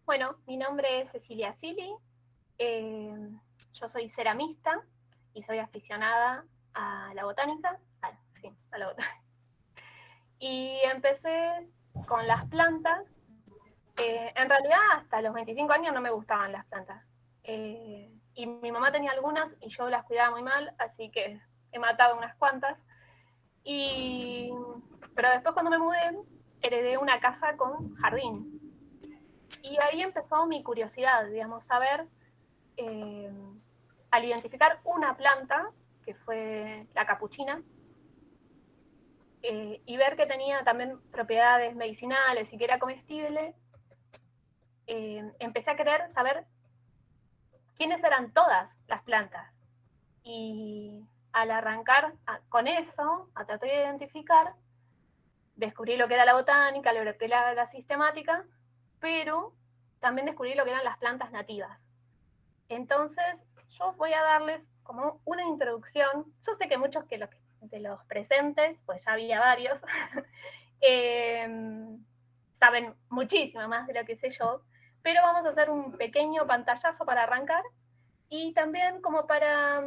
Bueno, mi nombre es Cecilia Sili, yo soy ceramista y soy aficionada a la botánica, sí, a la botánica. Y empecé con las plantas. En realidad hasta los 25 años no me gustaban las plantas. Y mi mamá tenía algunas y yo las cuidaba muy mal, así que he matado unas cuantas. Y, pero después cuando me mudé, heredé una casa con jardín. Y ahí empezó mi curiosidad, digamos, saber, eh, al identificar una planta, que fue la capuchina, y ver que tenía también propiedades medicinales y que era comestible, empecé a querer saber quiénes eran todas las plantas. Y al arrancar con eso, a tratar de identificar, descubrí lo que era la botánica, lo que era la sistemática, pero también descubrí lo que eran las plantas nativas. Entonces, yo voy a darles como una introducción. Yo sé que muchos de los presentes, pues ya había varios, saben muchísimo más de lo que sé yo, pero vamos a hacer un pequeño pantallazo para arrancar y también como para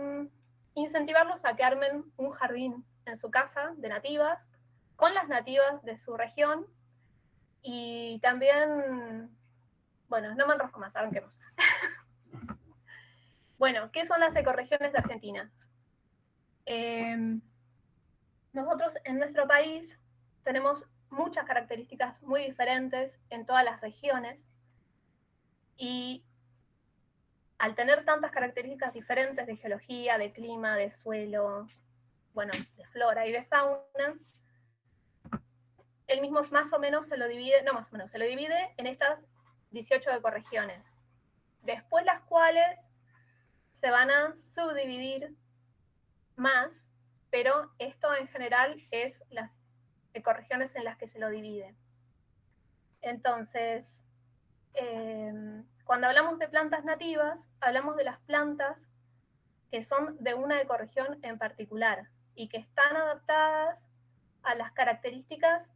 incentivarlos a que armen un jardín en su casa de nativas, con las nativas de su región y también, bueno, no me enrosco más, arranquemos. Bueno, ¿qué son las ecorregiones de Argentina? Nosotros en nuestro país tenemos muchas características muy diferentes en todas las regiones y al tener tantas características diferentes de geología, de clima, de suelo, bueno, de flora y de fauna, el mismo más o menos se lo divide, no más o menos, se lo divide en estas 18 ecorregiones, después las cuales se van a subdividir más, pero esto en general es las ecorregiones en las que se lo divide. Entonces, cuando hablamos de plantas nativas, hablamos de las plantas que son de una ecorregión en particular y que están adaptadas a las características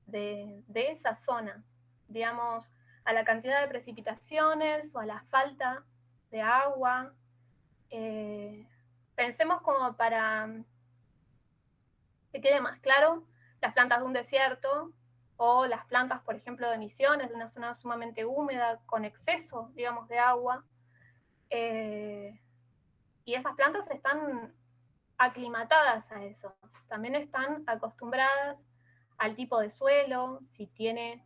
de esa zona, digamos, a la cantidad de precipitaciones o a la falta de agua. Pensemos como para que quede más claro, las plantas de un desierto o las plantas, por ejemplo, de Misiones, de una zona sumamente húmeda, con exceso, digamos, de agua. Y esas plantas están aclimatadas a eso. También están acostumbradas al tipo de suelo, si tiene,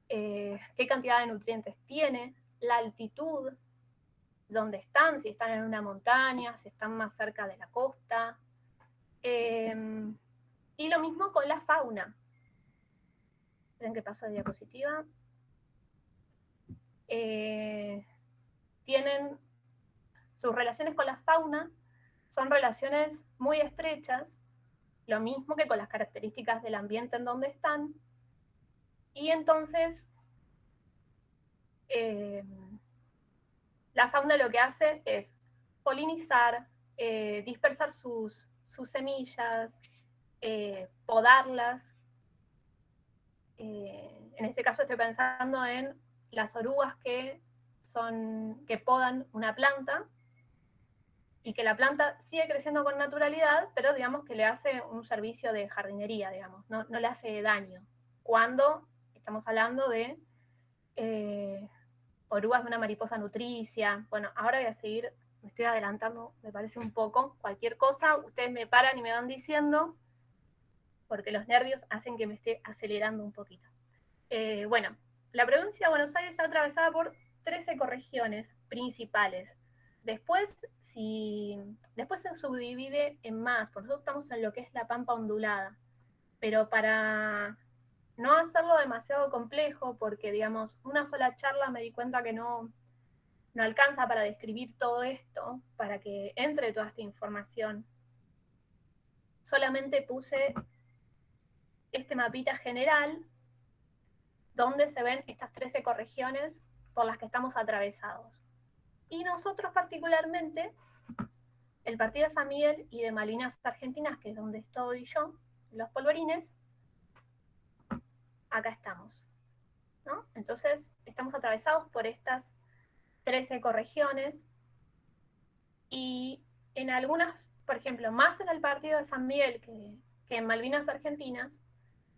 qué cantidad de nutrientes tiene, la altitud, dónde están, si están en una montaña, si están más cerca de la costa. Y lo mismo con la fauna. Esperen que paso de diapositiva. Tienen sus relaciones con la fauna, son relaciones muy estrechas, lo mismo que con las características del ambiente en donde están. Y entonces, la fauna lo que hace es polinizar, dispersar sus semillas, podarlas. En este caso estoy pensando en las orugas que podan una planta y que la planta sigue creciendo con naturalidad, pero digamos que le hace un servicio de jardinería, digamos, no le hace daño. Cuando estamos hablando de orugas de una mariposa nutricia. Bueno, ahora voy a seguir, me estoy adelantando, me parece un poco. Cualquier cosa, ustedes me paran y me van diciendo, porque los nervios hacen que me esté acelerando un poquito. Bueno, la provincia de Buenos Aires está atravesada por 13 ecorregiones principales. Después, después se subdivide en más, por nosotros estamos en lo que es la pampa ondulada, pero para no hacerlo demasiado complejo, porque digamos, una sola charla me di cuenta que no alcanza para describir todo esto, para que entre toda esta información. Solamente puse este mapita general donde se ven estas 13 ecorregiones por las que estamos atravesados. Y nosotros particularmente, el partido de San Miguel y de Malvinas Argentinas, que es donde estoy yo, los polvorines, acá estamos, ¿no? Entonces, estamos atravesados por estas 3 ecorregiones, y en algunas, por ejemplo, más en el partido de San Miguel que en Malvinas Argentinas,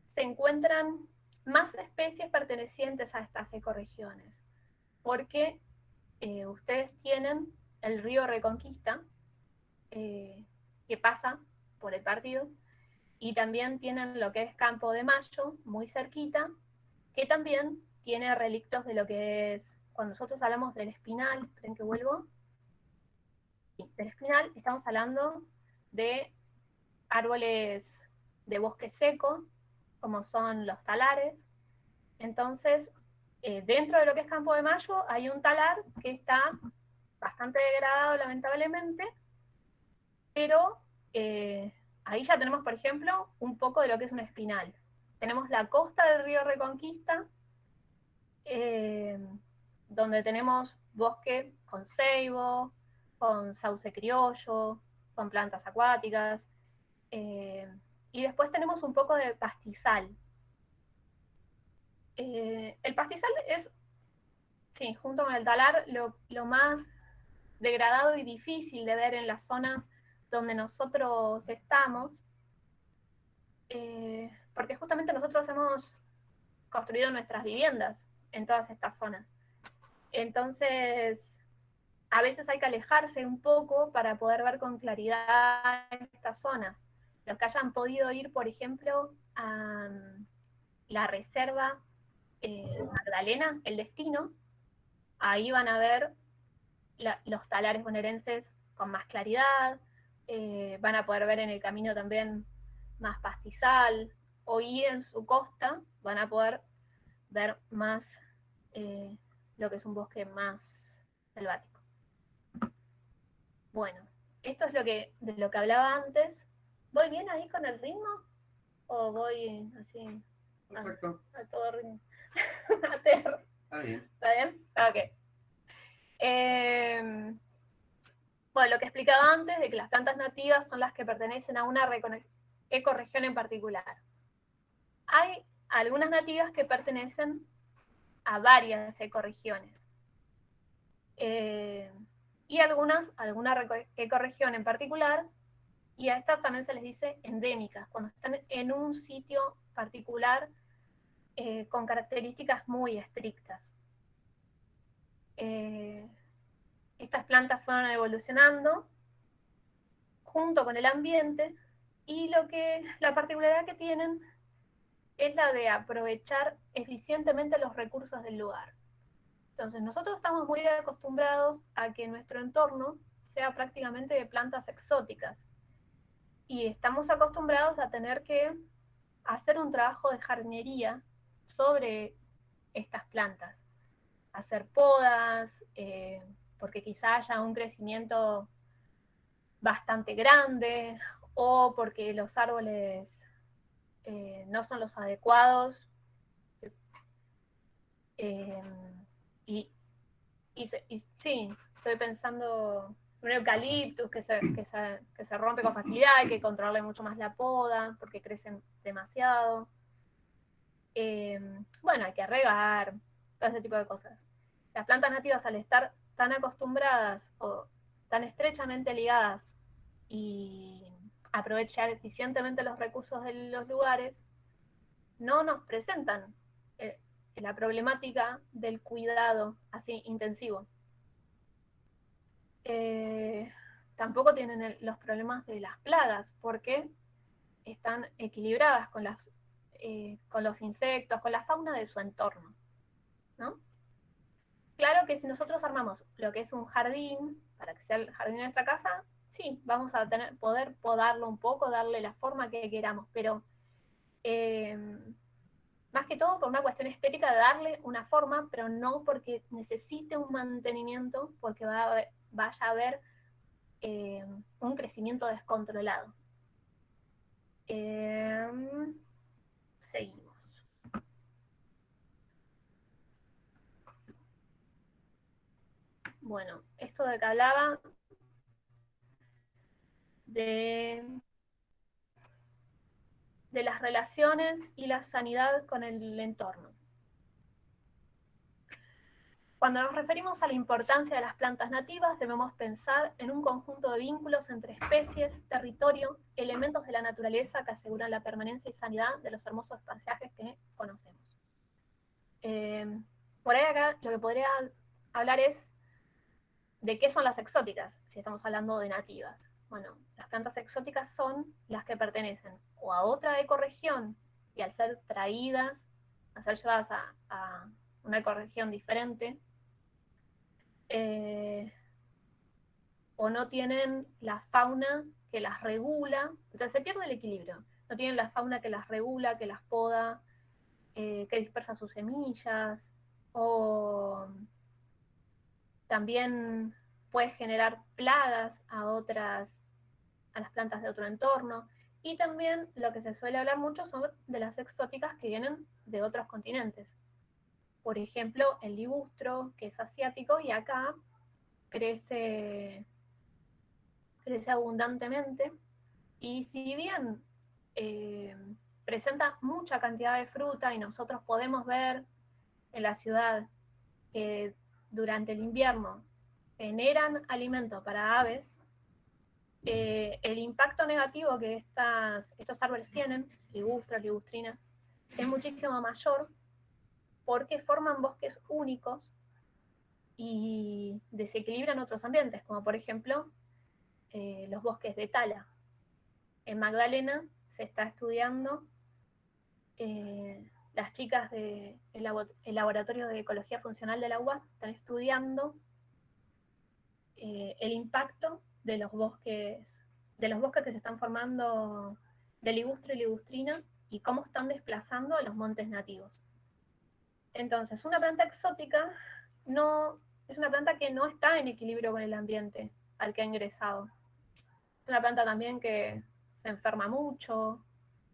se encuentran más especies pertenecientes a estas ecorregiones, porque ustedes tienen el río Reconquista, que pasa por el partido, y también tienen lo que es Campo de Mayo, muy cerquita, que también tiene relictos de lo que es, cuando nosotros hablamos del espinal, ¿creen que vuelvo? Sí, del espinal estamos hablando de árboles de bosque seco, como son los talares. Entonces, dentro de lo que es Campo de Mayo hay un talar que está bastante degradado, lamentablemente, pero ahí ya tenemos, por ejemplo, un poco de lo que es un espinal. Tenemos la costa del río Reconquista, donde tenemos bosque con ceibo, con sauce criollo, con plantas acuáticas, y después tenemos un poco de pastizal. El pastizal es, sí, junto con el talar, lo más degradado y difícil de ver en las zonas donde nosotros estamos, porque justamente nosotros hemos construido nuestras viviendas en todas estas zonas. Entonces, a veces hay que alejarse un poco para poder ver con claridad estas zonas. Los que hayan podido ir, por ejemplo, a la reserva Magdalena, El Destino, ahí van a ver los talares bonaerenses con más claridad, van a poder ver en el camino también más pastizal, o y en su costa van a poder ver más lo que es un bosque más selvático. Bueno, esto es de lo que hablaba antes. ¿Voy bien ahí con el ritmo? ¿O voy así Perfecto. a todo ritmo? Está bien. ¿Está bien? Ok. Bueno, lo que explicaba antes de que las plantas nativas son las que pertenecen a una ecorregión en particular. Hay algunas nativas que pertenecen a varias ecorregiones. Y alguna ecorregión en particular, y a estas también se les dice endémicas, cuando están en un sitio particular con características muy estrictas. Estas plantas fueron evolucionando junto con el ambiente, y la particularidad que tienen es la de aprovechar eficientemente los recursos del lugar. Entonces, nosotros estamos muy acostumbrados a que nuestro entorno sea prácticamente de plantas exóticas, y estamos acostumbrados a tener que hacer un trabajo de jardinería sobre estas plantas, hacer podas, porque quizá haya un crecimiento bastante grande, o porque los árboles no son los adecuados, eh, y, sí, estoy pensando en un eucaliptus que se rompe con facilidad, hay que controlarle mucho más la poda porque crecen demasiado. Bueno, hay que regar, todo ese tipo de cosas. Las plantas nativas, al estar tan acostumbradas o tan estrechamente ligadas y aprovechar eficientemente los recursos de los lugares, no nos presentan la problemática del cuidado así intensivo. Tampoco tienen los problemas de las plagas, porque están equilibradas con los insectos, con la fauna de su entorno, ¿no? Claro que si nosotros armamos lo que es un jardín, para que sea el jardín de nuestra casa, sí, vamos a poder podarlo un poco, darle la forma que queramos, pero más que todo por una cuestión estética de darle una forma, pero no porque necesite un mantenimiento, porque vaya a haber un crecimiento descontrolado. Seguimos. Bueno, esto de que hablaba de las relaciones y la sanidad con el entorno. Cuando nos referimos a la importancia de las plantas nativas, debemos pensar en un conjunto de vínculos entre especies, territorio, elementos de la naturaleza que aseguran la permanencia y sanidad de los hermosos paisajes que conocemos. Por ahí acá lo que podría hablar es de qué son las exóticas, si estamos hablando de nativas. Bueno, las plantas exóticas son las que pertenecen o a otra ecorregión y al ser traídas, a ser llevadas a una ecorregión diferente, o no tienen la fauna que las regula, entonces se pierde el equilibrio. No tienen la fauna que las regula, que las poda, que dispersa sus semillas, o también puede generar plagas a las plantas de otro entorno. Y también lo que se suele hablar mucho son de las exóticas que vienen de otros continentes. Por ejemplo, el ligustro, que es asiático, y acá crece abundantemente. Y si bien presenta mucha cantidad de fruta y nosotros podemos ver en la ciudad que durante el invierno generan alimento para aves, el impacto negativo que estos árboles tienen, ligustras, ligustrinas, es muchísimo mayor porque forman bosques únicos y desequilibran otros ambientes, como por ejemplo los bosques de tala. En Magdalena se está estudiando, las chicas del Laboratorio de Ecología Funcional de la UBA están estudiando el impacto de los bosques que se están formando de ligustro y ligustrina y cómo están desplazando a los montes nativos. Entonces, una planta exótica es una planta que no está en equilibrio con el ambiente al que ha ingresado. Es una planta también que se enferma mucho,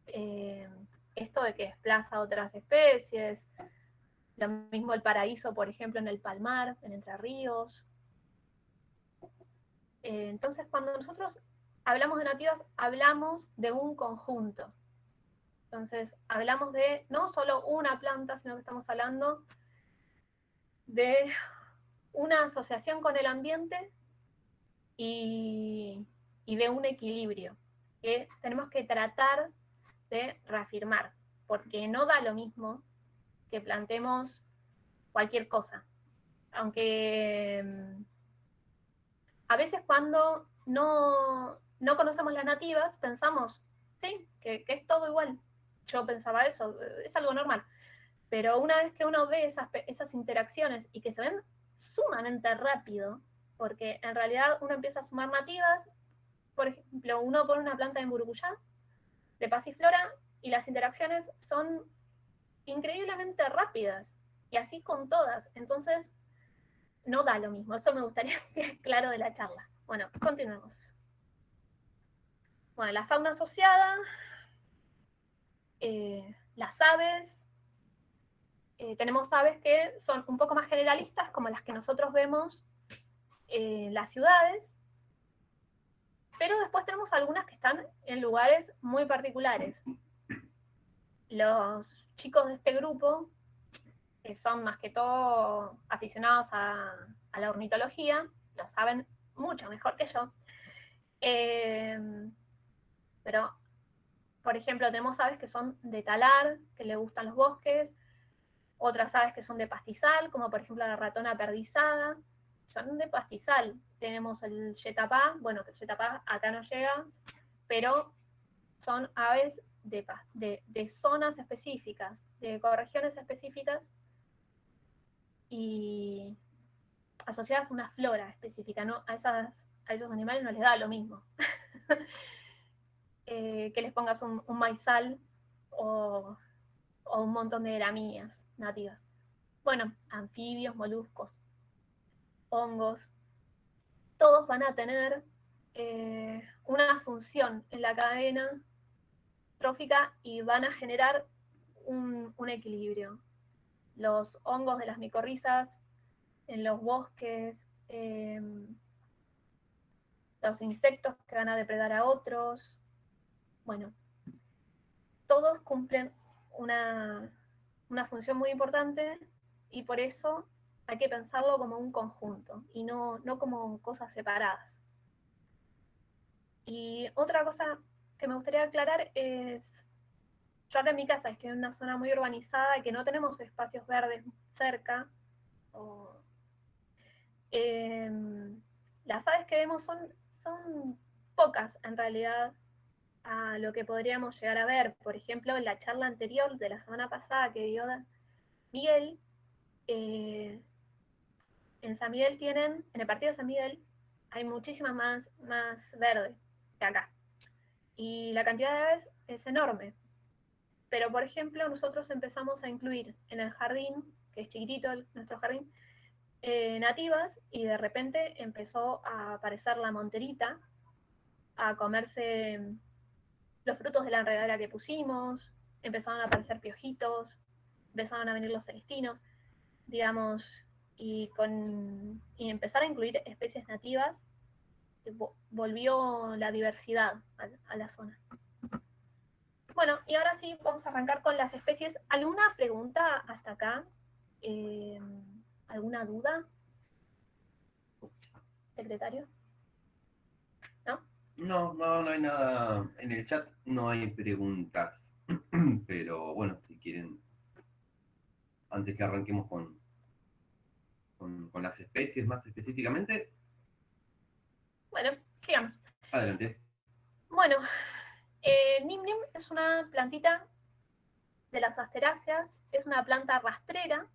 esto de que desplaza a otras especies, lo mismo el paraíso, por ejemplo, en el Palmar, en Entre Ríos. Entonces, cuando nosotros hablamos de nativas, hablamos de un conjunto. Entonces, hablamos de no solo una planta, sino que estamos hablando de una asociación con el ambiente y de un equilibrio que tenemos que tratar de reafirmar, porque no da lo mismo que plantemos cualquier cosa. Aunque a veces cuando no conocemos las nativas, pensamos, sí, que es todo igual. Yo pensaba eso, es algo normal. Pero una vez que uno ve esas interacciones y que se ven sumamente rápido, porque en realidad uno empieza a sumar nativas, por ejemplo, uno pone una planta de mburucuyá, de pasiflora, y las interacciones son increíblemente rápidas, y así con todas. Entonces, no da lo mismo. Eso me gustaría que quede claro de la charla. Bueno, continuemos. Bueno, la fauna asociada, las aves. Tenemos aves que son un poco más generalistas, como las que nosotros vemos en las ciudades, pero después tenemos algunas que están en lugares muy particulares. Los chicos de este grupo, que son más que todo aficionados a la ornitología, lo saben mucho mejor que yo. Pero, por ejemplo, tenemos aves que son de talar, que le gustan los bosques, otras aves que son de pastizal, como por ejemplo la ratona perdizada, son de pastizal. Tenemos el yetapá, bueno, que el yetapá acá no llega, pero son aves de zonas específicas, de ecorregiones específicas y asociadas a una flora específica, ¿no? A esos animales no les da lo mismo. Que les pongas un maizal o un montón de gramíneas nativas. Bueno, anfibios, moluscos, hongos, todos van a tener una función en la cadena trófica y van a generar un equilibrio. Los hongos de las micorrizas en los bosques, los insectos que van a depredar a otros, bueno, todos cumplen una función muy importante y por eso hay que pensarlo como un conjunto y no como cosas separadas. Y otra cosa que me gustaría aclarar es, yo acá en mi casa estoy en una zona muy urbanizada que no tenemos espacios verdes cerca. Las aves que vemos son pocas en realidad a lo que podríamos llegar a ver. Por ejemplo, en la charla anterior de la semana pasada que dio Miguel, en San Miguel en el partido de San Miguel hay muchísimas más verde que acá. Y la cantidad de aves es enorme. Pero, por ejemplo, nosotros empezamos a incluir en el jardín, que es chiquitito nuestro jardín, nativas, y de repente empezó a aparecer la monterita, a comerse los frutos de la enredadera que pusimos, empezaron a aparecer piojitos, empezaron a venir los celestinos, digamos, y empezar a incluir especies nativas, volvió la diversidad a la zona. Bueno, y ahora sí, vamos a arrancar con las especies. ¿Alguna pregunta hasta acá? ¿Alguna duda? ¿Secretario? ¿No? No hay nada. En el chat no hay preguntas. Pero bueno, si quieren, antes que arranquemos con las especies más específicamente. Bueno, sigamos. Adelante. Bueno, Nim Nim es una plantita de las asteráceas, es una planta rastrera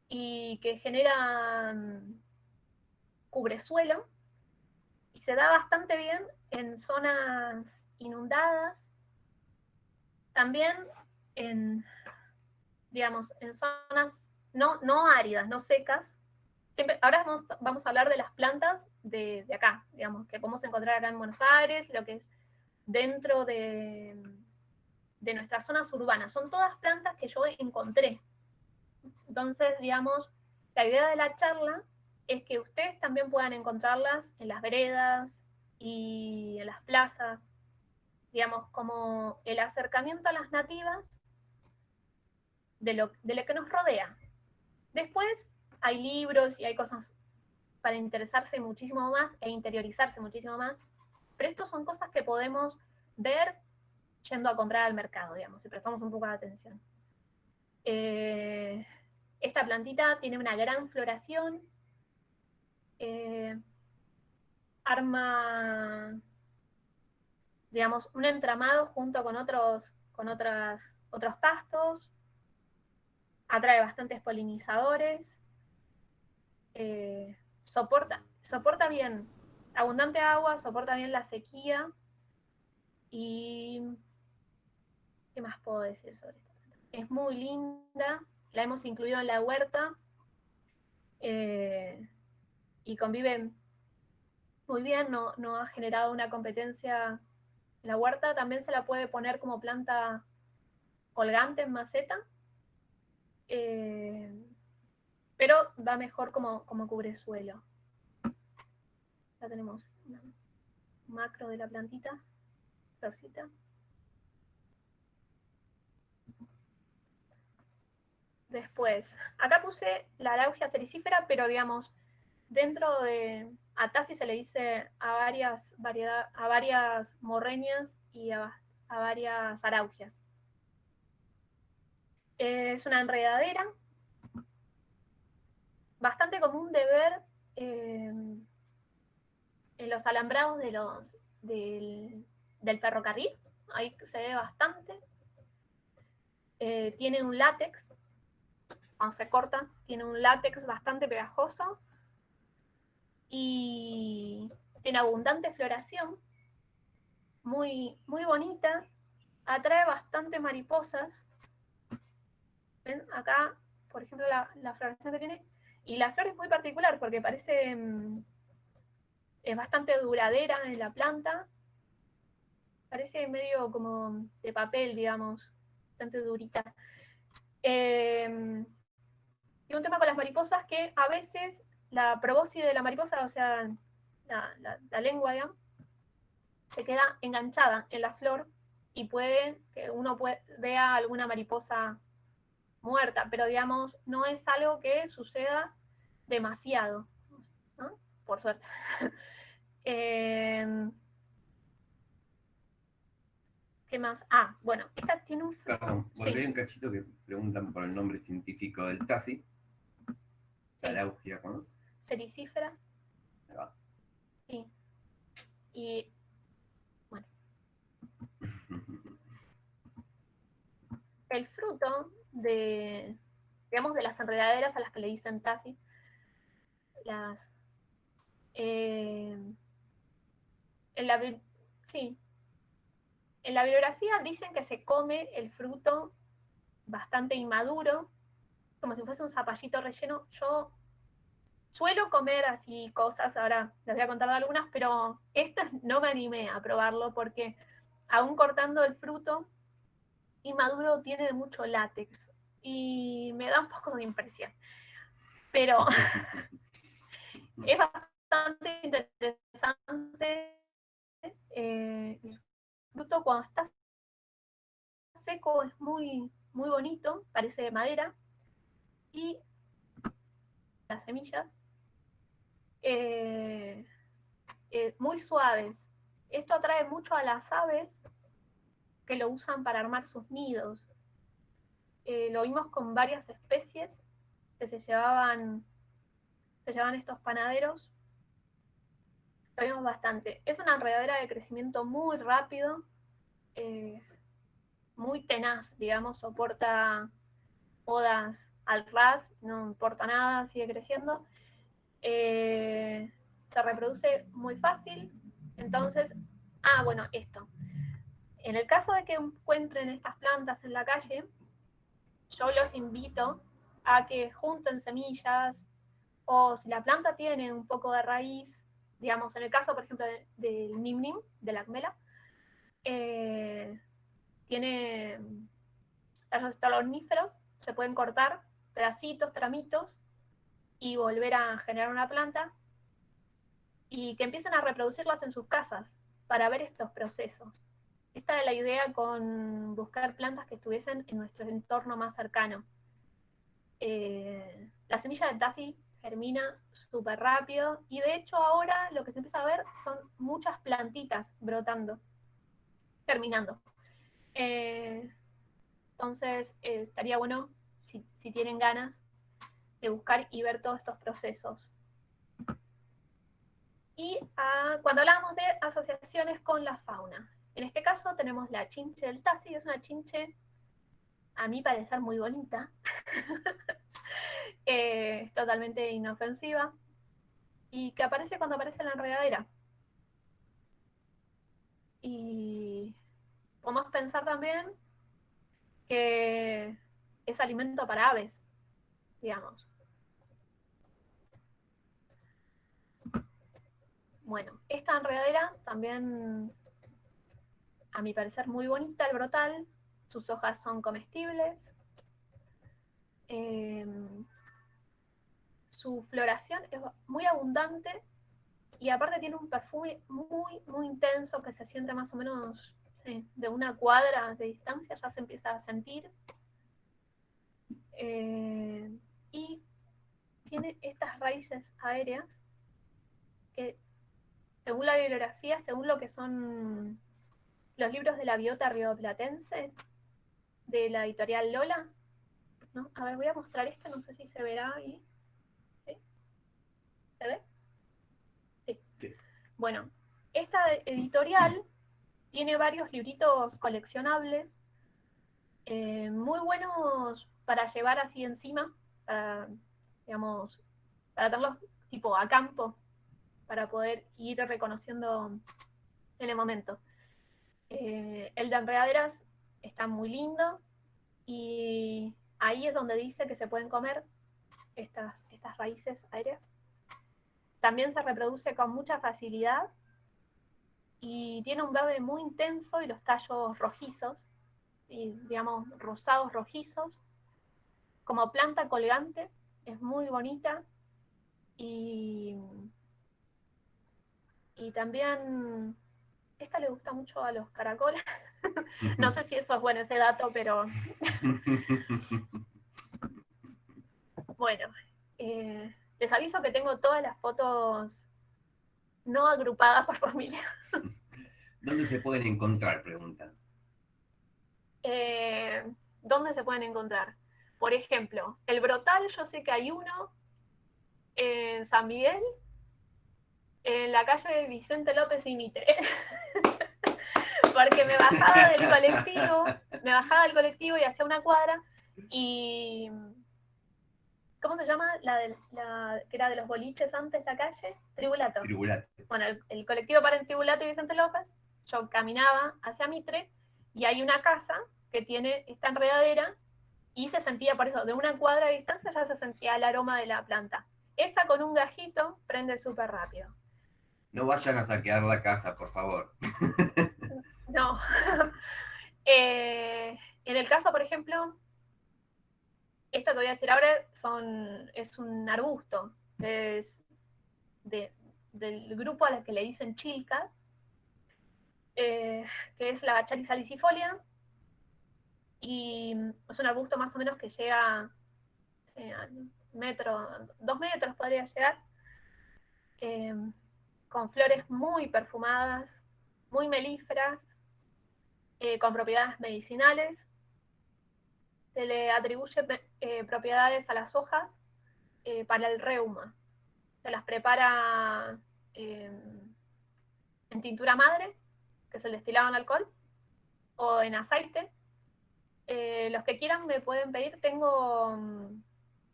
y que genera cubresuelo y se da bastante bien en zonas inundadas, también digamos, en zonas no áridas, no secas. Ahora vamos a hablar de las plantas de acá, digamos, que podemos encontrar acá en Buenos Aires, lo que es dentro de nuestras zonas urbanas. Son todas plantas que yo encontré. Entonces, digamos, la idea de la charla es que ustedes también puedan encontrarlas en las veredas y en las plazas, digamos, como el acercamiento a las nativas de lo que nos rodea. Después hay libros y hay cosas para interesarse muchísimo más e interiorizarse muchísimo más, pero estos son cosas que podemos ver yendo a comprar al mercado, digamos, si prestamos un poco de atención. Esta plantita tiene una gran floración, arma, digamos, un entramado junto con otros pastos, atrae bastantes polinizadores, soporta bien abundante agua, soporta bien la sequía. Y ¿qué más puedo decir sobre esto? Es muy linda, la hemos incluido en la huerta y convive muy bien, no ha generado una competencia en la huerta. También se la puede poner como planta colgante en maceta, pero va mejor como cubresuelo. Ya tenemos una macro de la plantita, florcita. Después, acá puse la araugia sericífera, pero digamos, dentro de Atasi se le dice a varias morreñas y a varias araugias. Es una enredadera bastante común de ver en los alambrados del ferrocarril. Ahí se ve bastante. Tiene un látex, cuando se corta, tiene un látex bastante pegajoso y tiene abundante floración, muy, muy bonita, atrae bastante mariposas. ¿Ven? Acá, por ejemplo, la floración que tiene, y la flor es muy particular porque parece, es bastante duradera en la planta, parece medio como de papel, digamos, bastante durita. Y un tema con las mariposas que a veces la probóscide de la mariposa, o sea, la lengua, digamos, se queda enganchada en la flor y puede que uno vea alguna mariposa muerta, pero digamos, no es algo que suceda demasiado, ¿no? Por suerte. ¿Qué más? Ah, bueno, esta tiene un fruto. Perdón, volví Sí, un cachito que preguntan por el nombre científico del Tassi. sí. Talaugia, ¿conoces? Sericífera, Ahí va. sí. Y bueno, el fruto de, digamos, de las enredaderas a las que le dicen Tassi, las eh, en la, sí, en la bibliografía dicen que se come el fruto bastante inmaduro, como si fuese un zapallito relleno. Yo suelo comer así cosas, ahora les voy a contar de algunas, pero estas no me animé a probarlo porque aún cortando el fruto inmaduro tiene mucho látex y me da un poco de impresión. Pero es bastante interesante el fruto cuando está seco, es muy, muy bonito, parece de madera, y las semillas eh, muy suaves. Esto atrae mucho a las aves que lo usan para armar sus nidos. Lo vimos con varias especies que se llevaban estos panaderos. Lo vimos bastante. Es una enredadera de crecimiento muy rápido, eh, muy tenaz, digamos, soporta podas al ras, no importa nada, sigue creciendo. Se reproduce muy fácil. Entonces, bueno, esto. En el caso de que encuentren estas plantas en la calle, yo los invito a que junten semillas o si la planta tiene un poco de raíz, digamos, en el caso, por ejemplo, del nim nim, de la acmela, tiene tallos estoloníferos, se pueden cortar pedacitos, tramitos y volver a generar una planta y que empiecen a reproducirlas en sus casas para ver estos procesos. Esta era la idea con buscar plantas que estuviesen en nuestro entorno más cercano. La semilla de Tassi germina súper rápido y de hecho ahora lo que se empieza a ver son muchas plantitas brotando, germinando. Eh, entonces estaría bueno, si tienen ganas, de buscar y ver todos estos procesos. Y cuando hablábamos de asociaciones con la fauna, en este caso tenemos la chinche del Tassi, es una chinche, a mi parecer, muy bonita, totalmente inofensiva, y que aparece cuando aparece en la enredadera. Y podemos pensar también que es alimento para aves, digamos. Bueno, esta enredadera también, a mi parecer, muy bonita, el brotal. Sus hojas son comestibles. Eh, su floración es muy abundante y aparte tiene un perfume muy, muy intenso que se siente más o menos, sí, de una cuadra de distancia, ya se empieza a sentir. Y tiene estas raíces aéreas que, según la bibliografía, según lo que son los libros de la biota rioplatense, de la editorial Lola, ¿no? A ver, voy a mostrar esto, no sé si se verá ahí. ¿Sí? ¿Se ve? Sí. Sí. Bueno, esta editorial tiene varios libritos coleccionables, muy buenos para llevar así encima, para, digamos, para tenerlos tipo a campo, para poder ir reconociendo en el momento. El de enredaderas está muy lindo y ahí es donde dice que se pueden comer estas raíces aéreas. También se reproduce con mucha facilidad y tiene un verde muy intenso y los tallos rojizos, y, digamos, rosados rojizos. Como planta colgante es muy bonita y, y también esta le gusta mucho a los caracoles. No sé si eso es bueno ese dato, pero Bueno, les aviso que tengo todas las fotos no agrupadas por familia. ¿Dónde se pueden encontrar? Preguntan. ¿Dónde se pueden encontrar? Por ejemplo, el Brotal, yo sé que hay uno en San Miguel, en la calle Vicente López y Mitre. Porque me bajaba del colectivo y hacía una cuadra y ¿cómo se llama? Que era de los boliches antes la calle, Tribulato. Tribulato. Bueno, el colectivo para en Tribulato y Vicente López, yo caminaba hacia Mitre y hay una casa que tiene esta enredadera y se sentía, por eso, de una cuadra de distancia ya se sentía el aroma de la planta. Esa con un gajito prende súper rápido. No vayan a saquear la casa, por favor. No. En el caso, por ejemplo, esto que voy a decir ahora es un arbusto. Es del grupo a la que le dicen chilca, que es la Bacharis salicifolia, y es un arbusto más o menos que llega a 2 metros podría llegar, eh, con flores muy perfumadas, muy melíferas, con propiedades medicinales. Se le atribuye propiedades a las hojas para el reuma. Se las prepara en tintura madre, que es el destilado en alcohol, o en aceite. Los que quieran me pueden pedir, tengo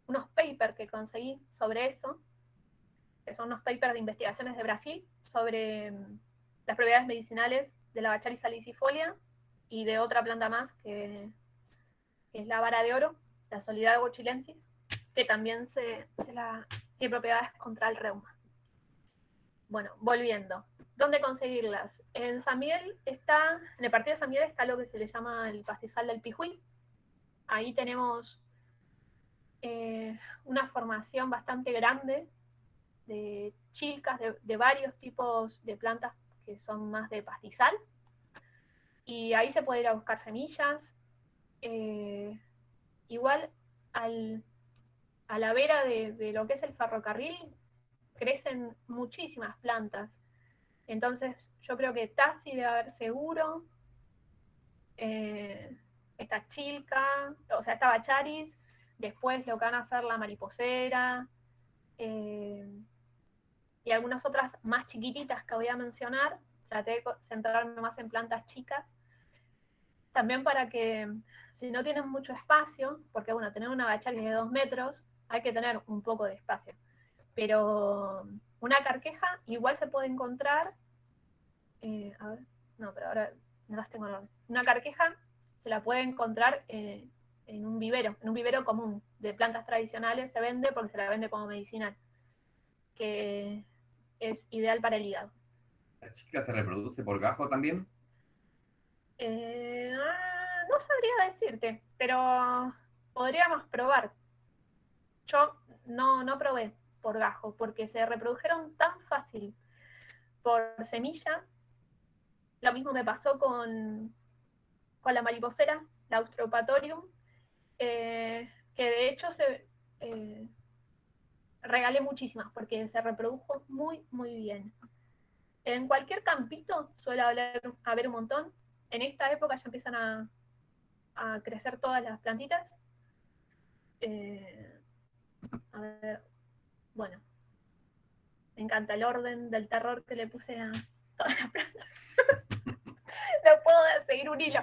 unos papers que conseguí sobre eso, que son unos papers de investigaciones de Brasil sobre las propiedades medicinales de la Bacharis salicifolia y de otra planta más que es la vara de oro, la Solidago chilensis, que también tiene propiedades contra el reuma. Bueno, volviendo. ¿Dónde conseguirlas? En San Miguel en el partido de San Miguel está lo que se le llama el pastizal del Pijuí. Ahí tenemos una formación bastante grande de chilcas de varios tipos de plantas que son más de pastizal. Y ahí se puede ir a buscar semillas. Igual a la vera de lo que es el ferrocarril crecen muchísimas plantas. Entonces yo creo que Tassi debe haber seguro, esta chilca, o sea, esta Bacharis, después lo que van a hacer la mariposera, y algunas otras más chiquititas que voy a mencionar. Traté de centrarme más en plantas chicas, también para que si no tienen mucho espacio, porque bueno, tener una Bacharis de 2 metros, hay que tener un poco de espacio. Pero una carqueja igual se puede encontrar, a ver, no, pero ahora no las tengo en orden. Una carqueja se la puede encontrar en un vivero común de plantas tradicionales se vende porque se la vende como medicinal, que es ideal para el hígado. ¿La chica se reproduce por gajo también? No sabría decirte, pero podríamos probar. Yo no probé por gajo, porque se reprodujeron tan fácil por semilla. Lo mismo me pasó con la mariposera, la Austropatorium, que de hecho regalé muchísimas porque se reprodujo muy, muy bien. En cualquier campito suele haber un montón. En esta época ya empiezan a crecer todas las plantitas. A ver, bueno, me encanta el orden del terror que le puse a todas las plantas. No puedo seguir un hilo.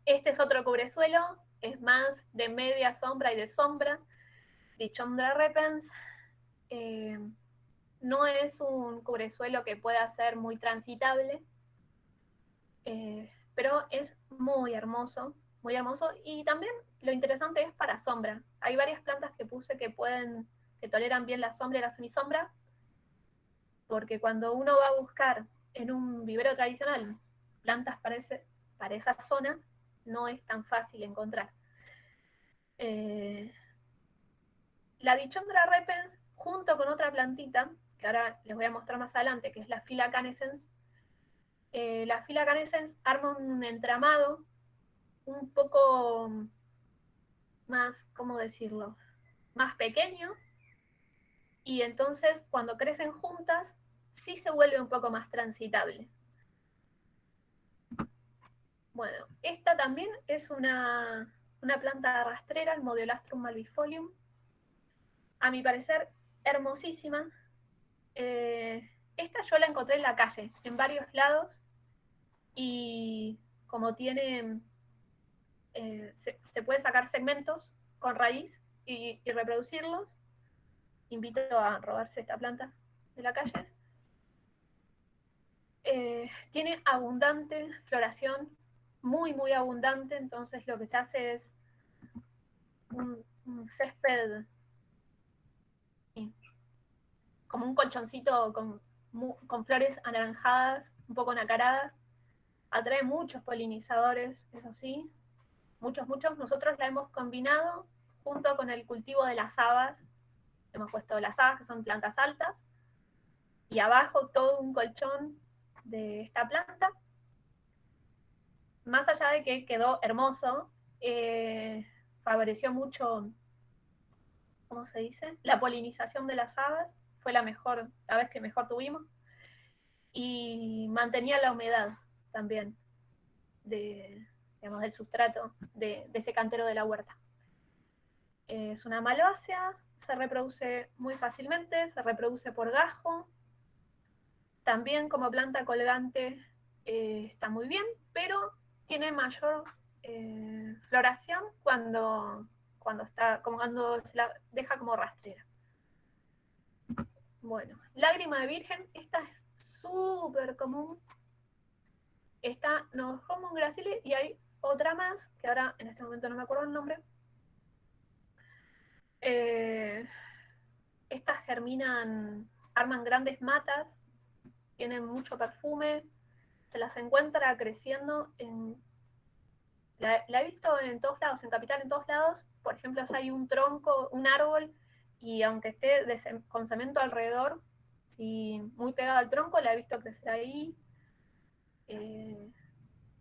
Este es otro cubresuelo, es más de media sombra y de sombra. Dichondra repens. No es un cubresuelo que pueda ser muy transitable, pero es muy hermoso, muy hermoso. Y también lo interesante es para sombra. Hay varias plantas que puse que toleran bien la sombra y la semisombra, porque cuando uno va a buscar en un vivero tradicional plantas para esas zonas, no es tan fácil encontrar. La Dichondra repens, junto con otra plantita, que ahora les voy a mostrar más adelante, que es la Phylla canescens. La Phylla canescens arma un entramado un poco más, ¿cómo decirlo? Más pequeño, y entonces cuando crecen juntas sí se vuelve un poco más transitable. Bueno, esta también es una planta rastrera, el Modiolastrum malvifolium. A mi parecer, hermosísima. Esta yo la encontré en la calle, en varios lados, y como tiene, se puede sacar segmentos con raíz y reproducirlos. Invito a robarse esta planta de la calle. Tiene abundante floración, muy, muy abundante, entonces lo que se hace es un césped, como un colchoncito con flores anaranjadas, un poco nacaradas. Atrae muchos polinizadores, eso sí, muchos, muchos. Nosotros la hemos combinado junto con el cultivo de las habas. Hemos puesto las habas, que son plantas altas, y abajo todo un colchón de esta planta. Más allá de que quedó hermoso, favoreció mucho, ¿cómo se dice? La polinización de las habas. Fue la vez que mejor tuvimos. Y mantenía la humedad también digamos, del sustrato de ese cantero de la huerta. Es una malvácea, se reproduce muy fácilmente, se reproduce por gajo. También como planta colgante está muy bien, pero tiene mayor floración cuando se la deja como rastrera. Bueno, lágrima de virgen, esta es súper común. Está Nodotromon gracile y hay otra más, que ahora en este momento no me acuerdo el nombre. Estas germinan, arman grandes matas, tienen mucho perfume, se las encuentra creciendo la he visto en todos lados, en Capital en todos lados. Por ejemplo, si hay un tronco, un árbol, y aunque esté con cemento alrededor, si muy pegado al tronco, la he visto crecer ahí.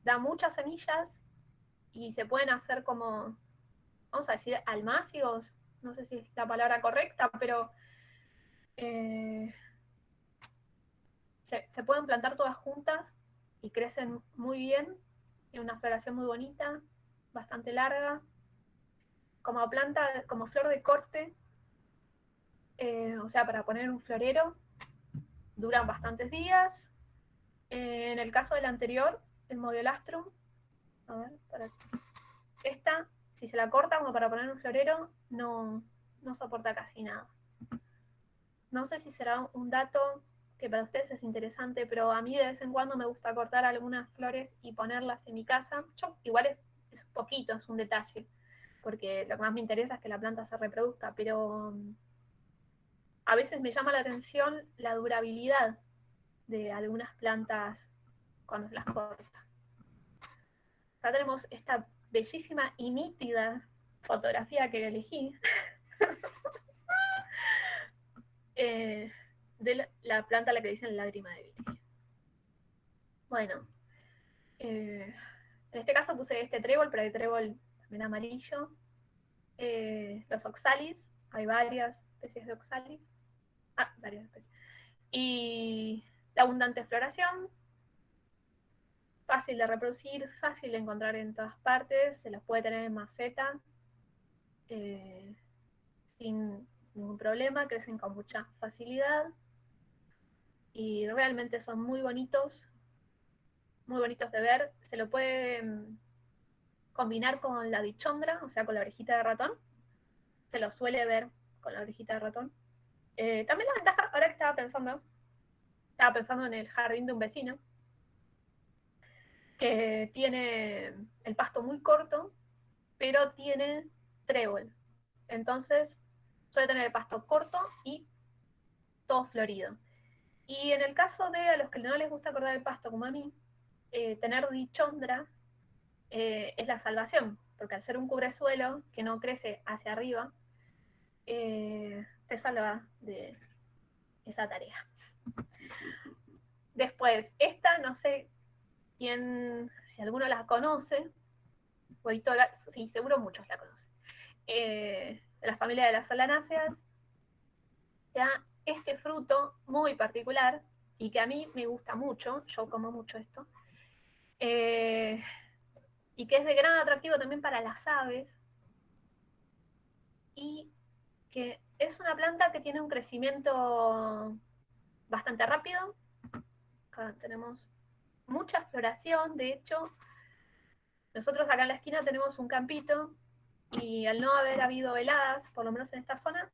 Da muchas semillas y se pueden hacer como, vamos a decir, almácigos, no sé si es la palabra correcta, pero se pueden plantar todas juntas y crecen muy bien, tiene una floración muy bonita, bastante larga. Como planta, como flor de corte, o sea, para poner un florero, duran bastantes días. En el caso del anterior, el Modiolastrum, a ver, esta, si se la corta como para poner un florero, no soporta casi nada. No sé si será un dato que para ustedes es interesante, pero a mí de vez en cuando me gusta cortar algunas flores y ponerlas en mi casa. Yo igual es poquito, es un detalle, porque lo que más me interesa es que la planta se reproduzca, pero a veces me llama la atención la durabilidad de algunas plantas cuando se las corta. Acá tenemos esta bellísima y nítida fotografía que elegí de la planta a la que dicen lágrima de virgen. Bueno, en este caso puse este trébol, pero hay trébol también amarillo. Los oxalis, hay varias especies de oxalis. Varias especies. Y la abundante floración, fácil de reproducir, fácil de encontrar en todas partes, se los puede tener en maceta, sin ningún problema, crecen con mucha facilidad y realmente son muy bonitos de ver. Se lo puede combinar con la dichondra, o sea, con la orejita de ratón. Se lo suele ver con la orejita de ratón. También la ventaja, ahora que estaba pensando en el jardín de un vecino, que tiene el pasto muy corto, pero tiene trébol. Entonces, suele tener el pasto corto y todo florido. Y en el caso de a los que no les gusta cortar el pasto, como a mí, tener dichondra es la salvación, porque al ser un cubresuelo que no crece hacia arriba, te salva de esa tarea. Después, esta no sé si alguno la conoce, sí, seguro muchos la conocen. de la familia de las solanáceas, da este fruto muy particular y que a mí me gusta mucho, yo como mucho esto, y que es de gran atractivo también para las aves, y que es una planta que tiene un crecimiento bastante rápido. Acá tenemos mucha floración, de hecho, nosotros acá en la esquina tenemos un campito y al no haber habido heladas, por lo menos en esta zona,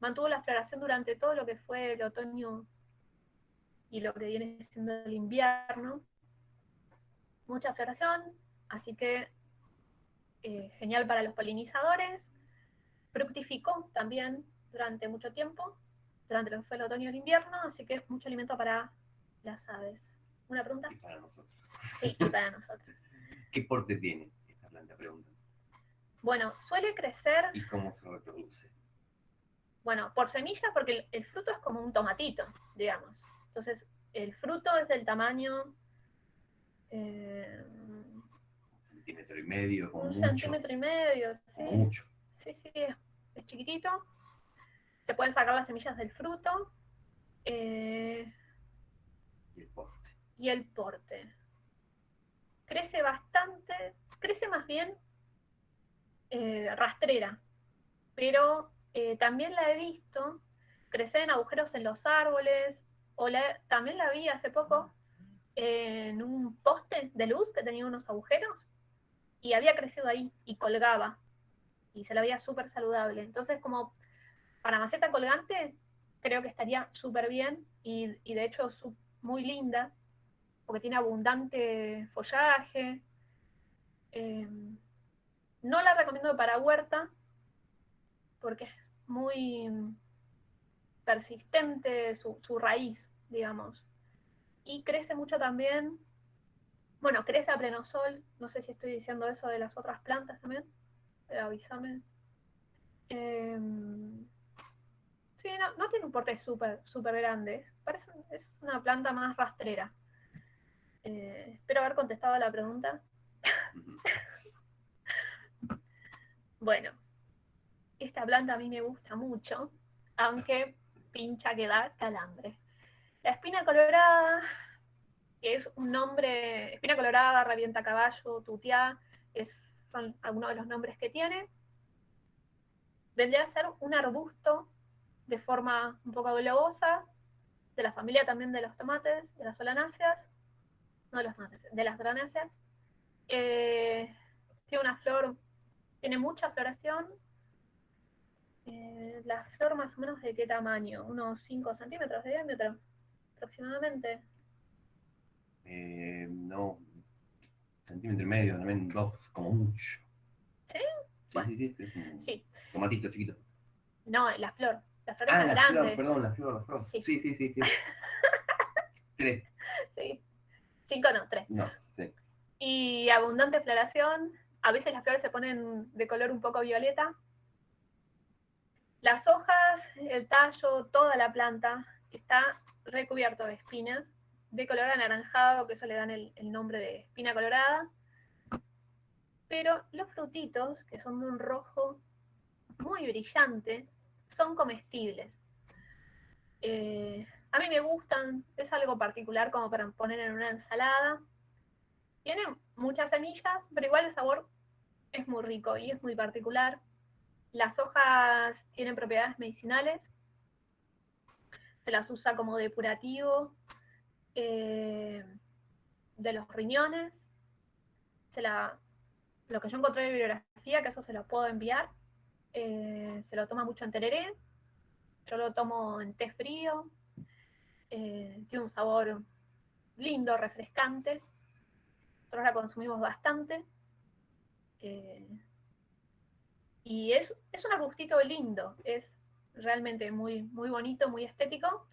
mantuvo la floración durante todo lo que fue el otoño y lo que viene siendo el invierno. Mucha floración, así que genial para los polinizadores. Fructificó también durante mucho tiempo, durante lo que fue el otoño y el invierno, así que es mucho alimento para las aves. ¿Una pregunta? Y para nosotros. Sí, y para nosotros. ¿Qué porte tiene esta planta? Preguntan. Bueno, suele crecer. ¿Y cómo se reproduce? Bueno, por semillas, porque el fruto es como un tomatito, digamos. Entonces, el fruto es del tamaño. Un centímetro y medio, como Un mucho. centímetro y medio, sí. Como mucho. Sí, sí, es chiquitito. Se pueden sacar las semillas del fruto. Y el porte. Y el porte. Crece bastante, crece más bien rastrera, pero también la he visto crecer en agujeros en los árboles, o también la vi hace poco en un poste de luz que tenía unos agujeros, y había crecido ahí y colgaba, y se la veía súper saludable. Entonces, como para maceta colgante, creo que estaría súper bien, y de hecho muy linda, porque tiene abundante follaje. No la recomiendo para huerta, porque es muy persistente su raíz, digamos. Y crece mucho también, bueno, crece a pleno sol, no sé si estoy diciendo eso de las otras plantas también, avísame. Sí, no tiene un porte súper super grande, es una planta más rastrera. Espero haber contestado a la pregunta. Bueno, esta planta a mí me gusta mucho, aunque pincha que da calambre. La espina colorada, que es un nombre, espina colorada, rabienta caballo, tutiá, son algunos de los nombres que tiene. Vendría a ser un arbusto de forma un poco globosa, de la familia también de los tomates, de las solanáceas, no de los tomates, de las granáceas. Tiene una flor, tiene mucha floración. La flor más o menos de qué tamaño, unos 5 centímetros de diámetro aproximadamente. No, centímetro y medio, también 2, como mucho. ¿Sí? Sí, Bueno, sí, es un sí. tomatito chiquito. No, la flor. La flor es Ah, más la flor, grande. perdón, la flor. Sí. Sí. 3. Sí. 5 no, 3. No, sí. Y abundante floración. A veces las flores se ponen de color un poco violeta. Las hojas, el tallo, toda la planta está recubierto de espinas de color anaranjado, que eso le dan el nombre de espina colorada. Pero los frutitos, que son de un rojo muy brillante, son comestibles. A mí me gustan, es algo particular como para poner en una ensalada. Tienen muchas semillas, pero igual el sabor es muy rico y es muy particular. Las hojas tienen propiedades medicinales, se las usa como depurativo de los riñones. Lo que yo encontré en bibliografía, que eso se lo puedo enviar, se lo toma mucho en tereré, yo lo tomo en té frío, tiene un sabor lindo, refrescante, nosotros la consumimos bastante, y es un arbustito lindo, es realmente muy, muy bonito, muy estético.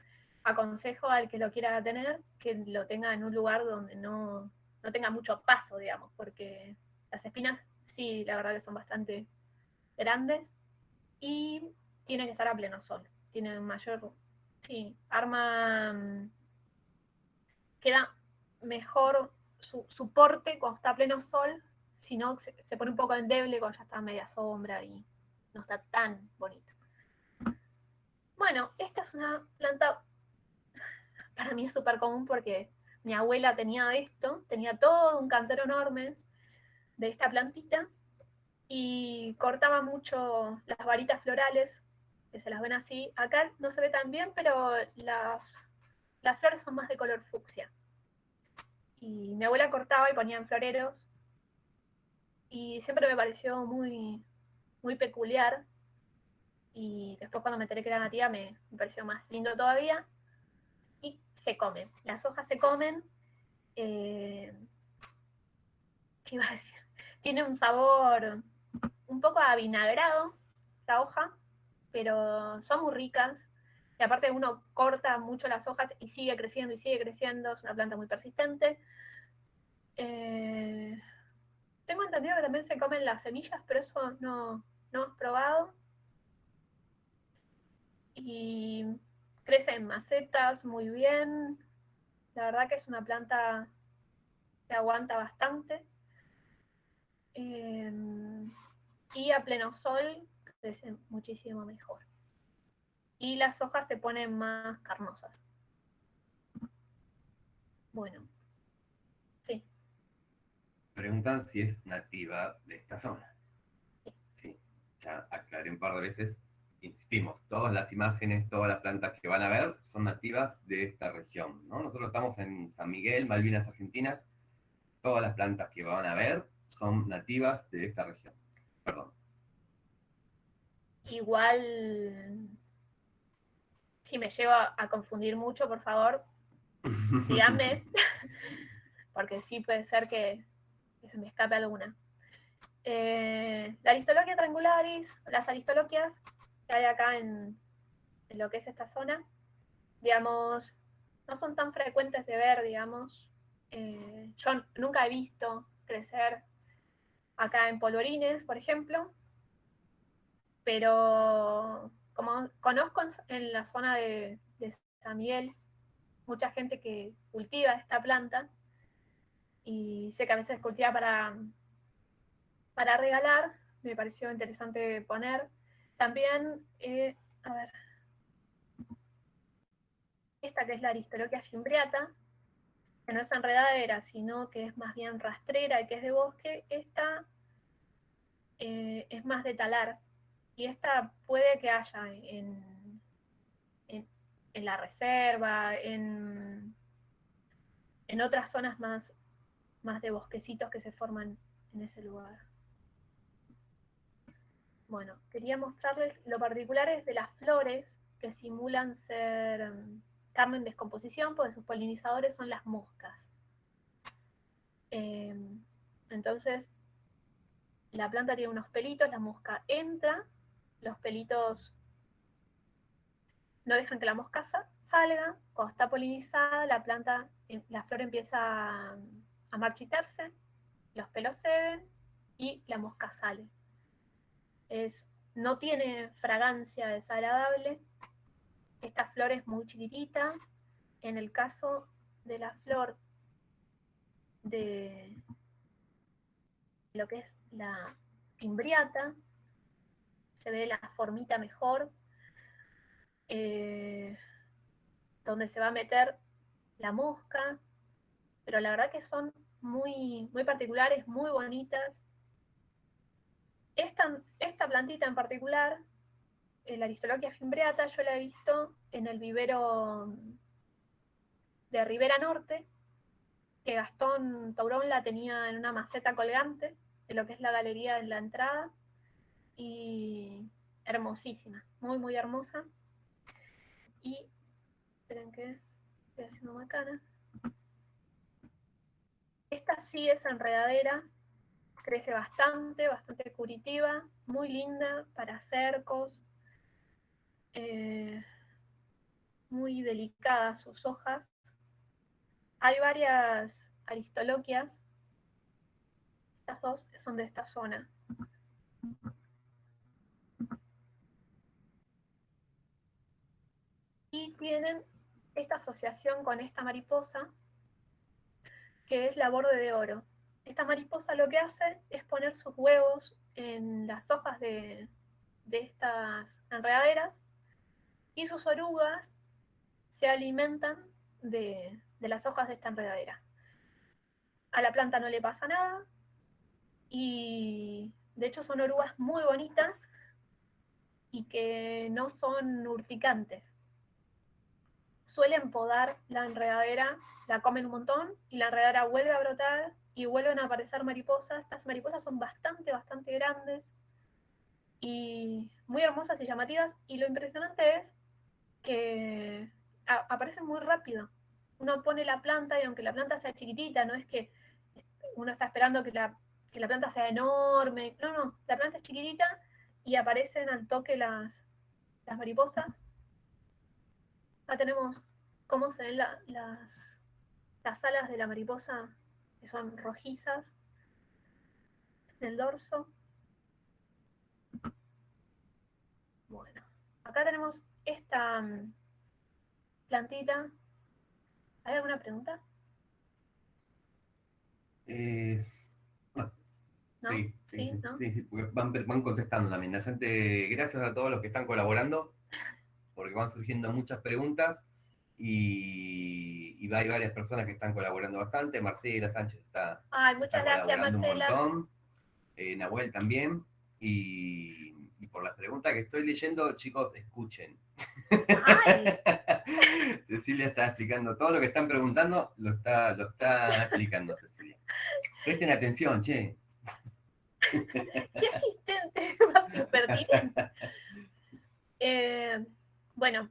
Aconsejo al que lo quiera tener que lo tenga en un lugar donde no tenga mucho paso, digamos, porque las espinas sí, la verdad que son bastante grandes y tiene que estar a pleno sol, tiene mayor, sí, queda mejor su porte cuando está a pleno sol, si no se pone un poco endeble cuando ya está a media sombra y no está tan bonito. Bueno, esta es una planta, para mí es súper común porque mi abuela tenía esto, tenía todo un cantero enorme de esta plantita y cortaba mucho las varitas florales, que se las ven así. Acá no se ve tan bien, pero las flores son más de color fucsia. Y mi abuela cortaba y ponía en floreros y siempre me pareció muy, muy peculiar. Y después cuando me enteré que era nativa me pareció más lindo todavía. Y se comen, las hojas se comen. ¿Qué iba a decir? Tiene un sabor un poco avinagrado la hoja, pero son muy ricas. Y aparte uno corta mucho las hojas y sigue creciendo y sigue creciendo. Es una planta muy persistente. Tengo entendido que también se comen las semillas, pero eso no hemos probado. Y crece en macetas muy bien. La verdad que es una planta que aguanta bastante. Y a pleno sol crece muchísimo mejor. Y las hojas se ponen más carnosas. Bueno, sí. Preguntan si es nativa de esta zona. Sí, ya aclaré un par de veces. Insistimos, todas las imágenes, todas las plantas que van a ver son nativas de esta región, ¿no? Nosotros estamos en San Miguel, Malvinas Argentinas. Todas las plantas que van a ver son nativas de esta región. Perdón. Igual, si me llevo a confundir mucho, por favor, díganme, porque sí puede ser que se me escape alguna. La Aristoloquia triangularis, las aristoloquias que hay acá en lo que es esta zona, digamos, no son tan frecuentes de ver, digamos. Yo nunca he visto crecer acá en polvorines, por ejemplo, pero como conozco en la zona de San Miguel mucha gente que cultiva esta planta y sé que a veces cultiva para regalar, me pareció interesante poner. También, a ver, esta que es la Aristoloquia fimbriata, que no es enredadera, sino que es más bien rastrera y que es de bosque, esta es más de talar. Y esta puede que haya en, en la reserva, en otras zonas más de bosquecitos que se forman en ese lugar. Bueno, quería mostrarles lo particulares de las flores que simulan ser carne en descomposición, porque sus polinizadores son las moscas. Entonces, la planta tiene unos pelitos, la mosca entra, los pelitos no dejan que la mosca salga, cuando está polinizada, la flor empieza a marchitarse, los pelos ceden y la mosca sale. No tiene fragancia desagradable, esta flor es muy chiquitita. En el caso de la flor de lo que es la imbriata, se ve la formita mejor, eh, donde se va a meter la mosca, pero la verdad que son muy, muy particulares, muy bonitas. Esta plantita en particular, la Aristoloquia fimbriata, yo la he visto en el vivero de Ribera Norte, que Gastón Taurón la tenía en una maceta colgante, en lo que es la galería en la entrada, y hermosísima, muy, muy hermosa. Y, esperen que estoy haciendo macana. Esta sí es enredadera, crece bastante, bastante curativa, muy linda para cercos, muy delicadas sus hojas. Hay varias aristoloquias, estas dos son de esta zona. Y tienen esta asociación con esta mariposa, que es la borde de oro. esta mariposa lo que hace es poner sus huevos en las hojas de estas enredaderas y sus orugas se alimentan de las hojas de esta enredadera. A la planta no le pasa nada y de hecho son orugas muy bonitas y que no son urticantes. Suelen podar la enredadera, la comen un montón y la enredadera vuelve a brotar y vuelven a aparecer mariposas. Estas mariposas son bastante grandes y muy hermosas y llamativas, y lo impresionante es que aparecen muy rápido. Uno pone la planta y aunque la planta sea chiquitita, no es que uno está esperando que la planta sea enorme, no, la planta es chiquitita y aparecen al toque las mariposas. Acá tenemos cómo se ven las alas de la mariposa, que son rojizas, en el dorso. Bueno, acá tenemos esta plantita. ¿Hay alguna pregunta? Bueno, ¿No? sí, ¿No? porque van contestando también. La gente, gracias a todos los que están colaborando, porque van surgiendo muchas preguntas y hay varias personas que están colaborando bastante. Marcela Sánchez está Muchas gracias, colaborando un Marcela. montón. Nahuel también. Y por las preguntas que estoy leyendo, chicos, escuchen. Ay. Cecilia está explicando todo lo que están preguntando, lo está explicando Cecilia. Presten atención, che. ¡Qué asistente más impertinente! Bueno,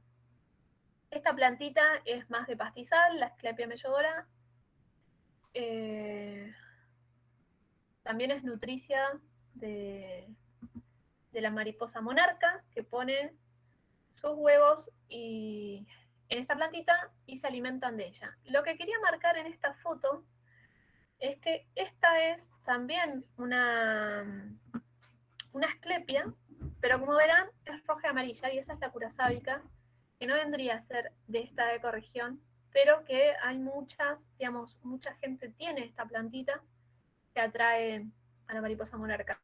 esta plantita es más de pastizal, la Asclepia mellodora. También es nutricia de la mariposa monarca, que pone sus huevos en esta plantita y se alimentan de ella. Lo que quería marcar en esta foto es que esta es también una asclepia, pero como verán es roja y amarilla, y esa es la curasábica, que no vendría a ser de esta ecorregión, pero que hay mucha gente tiene esta plantita que atrae a la mariposa monarca.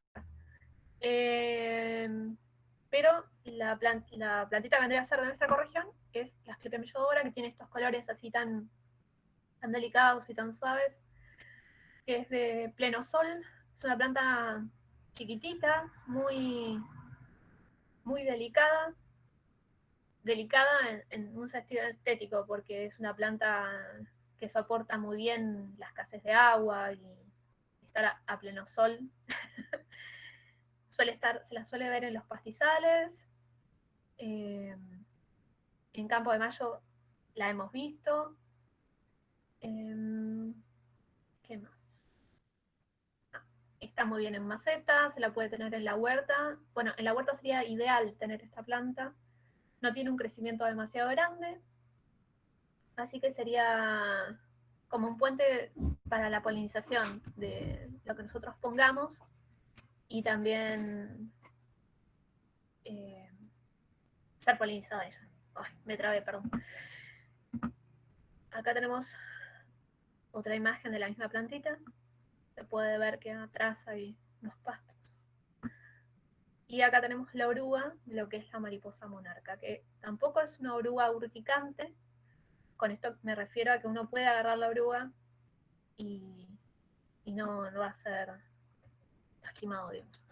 Pero la plantita que vendría a ser de nuestra ecorregión es la Asclepia mellodora, que tiene estos colores así tan delicados y tan suaves, que es de pleno sol. Es una planta chiquitita, muy delicada en un sentido estético, porque es una planta que soporta muy bien la escasez de agua y estar a pleno sol. Se la suele ver en los pastizales. En Campo de Mayo la hemos visto. ¿Qué más? Está muy bien en maceta, se la puede tener en la huerta. Bueno, en la huerta sería ideal tener esta planta. No tiene un crecimiento demasiado grande, así que sería como un puente para la polinización de lo que nosotros pongamos y también ser polinizada ella. Ay, me trabé, perdón. Acá tenemos otra imagen de la misma plantita. Se puede ver que atrás hay unos pastos. Y acá tenemos la oruga, de lo que es la mariposa monarca, que tampoco es una oruga urticante. Con esto me refiero a que uno puede agarrar la oruga y no va a ser lastimado, digamos.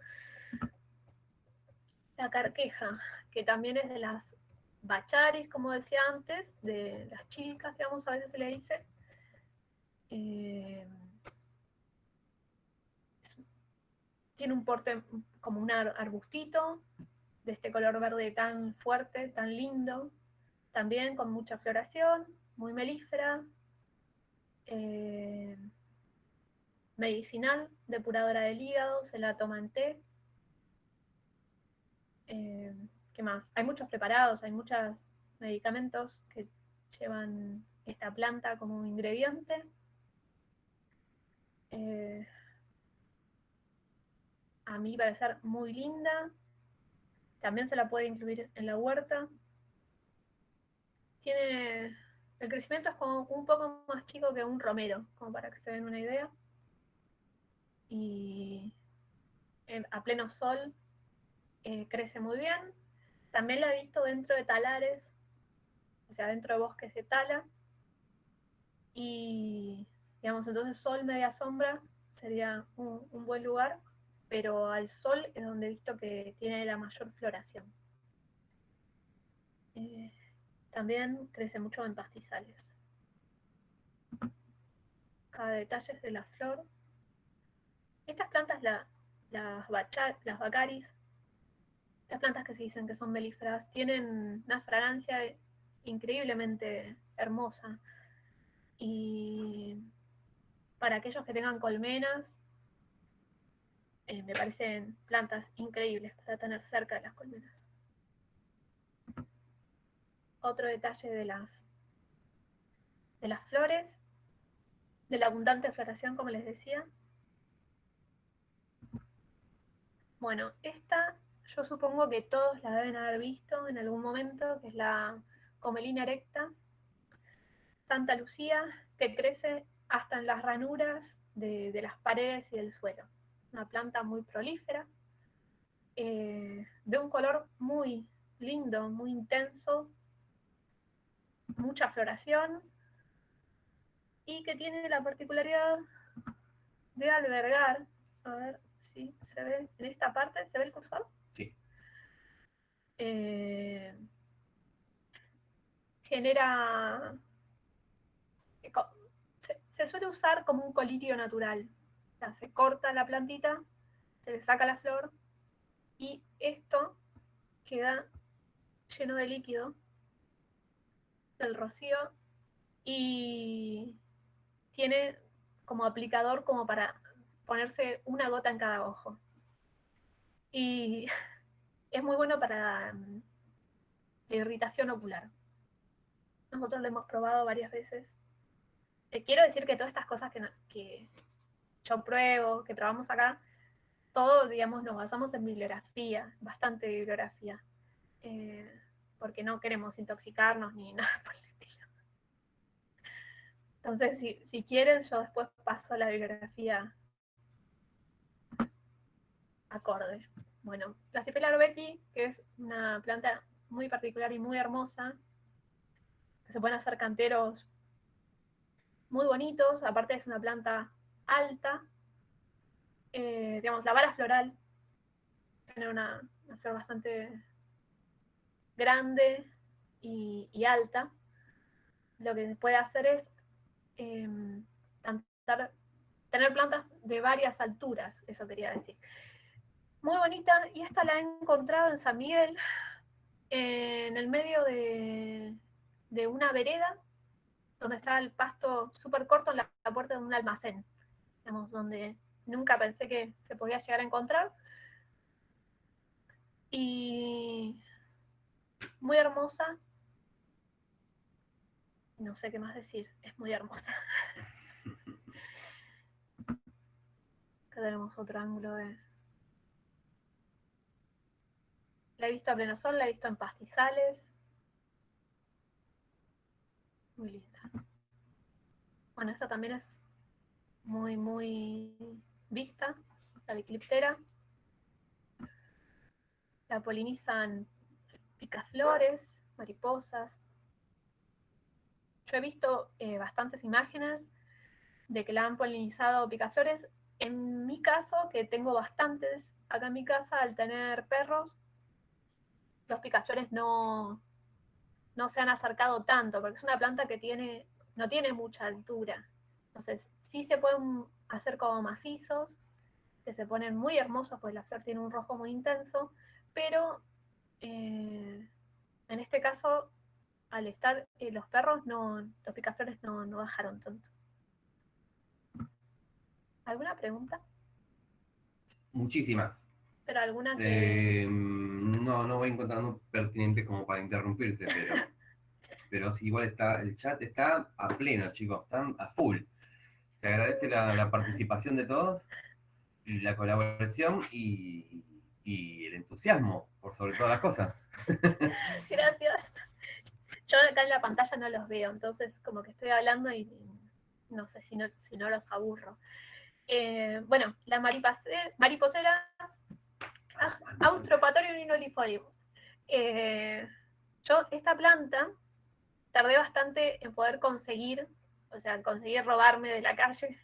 La carqueja, que también es de las bacharis, como decía antes, de las chilcas, digamos, a veces se le dice. Tiene un porte como un arbustito, de este color verde tan fuerte, tan lindo, también con mucha floración, muy melífera, medicinal, depuradora del hígado, se la toma en té. ¿Qué más? Hay muchos preparados, hay muchos medicamentos que llevan esta planta como ingrediente. A mí parece muy linda. También se la puede incluir en la huerta. El crecimiento es como un poco más chico que un romero, como para que se den una idea. y a pleno sol crece muy bien. También la he visto dentro de talares, o sea, dentro de bosques de tala. Y, digamos, entonces sol, media sombra sería un buen lugar, pero al sol es donde he visto que tiene la mayor floración. También crece mucho en pastizales. Cada detalle de la flor. Estas plantas, las bacaris, estas plantas que se dicen que son melíferas, tienen una fragancia increíblemente hermosa. Y para aquellos que tengan colmenas, me parecen plantas increíbles para tener cerca de las colmenas. Otro detalle de las flores, de la abundante floración, como les decía. Bueno, esta yo supongo que todos la deben haber visto en algún momento, que es la Comelina erecta, Santa Lucía, que crece hasta en las ranuras de las paredes y del suelo. Una planta muy prolífera, de un color muy lindo, muy intenso, mucha floración, y que tiene la particularidad de albergar, a ver si se ve en esta parte, ¿se ve el cursor? Sí. Genera, se suele usar como un colirio natural. O sea, se corta la plantita, se le saca la flor y esto queda lleno de líquido del rocío y tiene como aplicador como para ponerse una gota en cada ojo. Y es muy bueno para la irritación ocular. Nosotros lo hemos probado varias veces. Quiero decir que todas estas cosas que yo pruebo, que probamos acá, todo, digamos, nos basamos en bibliografía, bastante bibliografía, porque no queremos intoxicarnos ni nada por el estilo. Entonces, si quieren, yo después paso la bibliografía acorde. Bueno, la Cipelar Betty, que es una planta muy particular y muy hermosa, que se pueden hacer canteros muy bonitos, aparte es una planta alta, digamos, la vara floral tiene una flor bastante grande y alta. Lo que se puede hacer es tener plantas de varias alturas, eso quería decir. Muy bonita, y esta la he encontrado en San Miguel, en el medio de una vereda, donde está el pasto súper corto en la puerta de un almacén, digamos, donde nunca pensé que se podía llegar a encontrar. Y muy hermosa, no sé qué más decir, es muy hermosa. Acá tenemos otro ángulo de... La he visto a pleno sol, la he visto en pastizales. Muy linda. Bueno, esta también es muy, muy vista, la dicliptera. La polinizan picaflores, mariposas. Yo he visto bastantes imágenes de que la han polinizado picaflores. En mi caso, que tengo bastantes acá en mi casa, al tener perros, los picaflores no se han acercado tanto, porque es una planta que no tiene mucha altura. Entonces, sí se pueden hacer como macizos, que se ponen muy hermosos, pues la flor tiene un rojo muy intenso, pero en este caso, al estar los perros, los picaflores no bajaron tanto. ¿Alguna pregunta? Muchísimas. Pero alguna que... No voy encontrando pertinente como para interrumpirte, pero sí, igual el chat está a pleno, chicos, están a full. Se agradece la participación de todos, y la colaboración y el entusiasmo, por sobre todas las cosas. Gracias. Yo acá en la pantalla no los veo, entonces como que estoy hablando y no sé si no los aburro. Bueno, la mariposera Austropatarium inolifolium. Yo esta planta tardé bastante en poder conseguir, o sea, conseguir robarme de la calle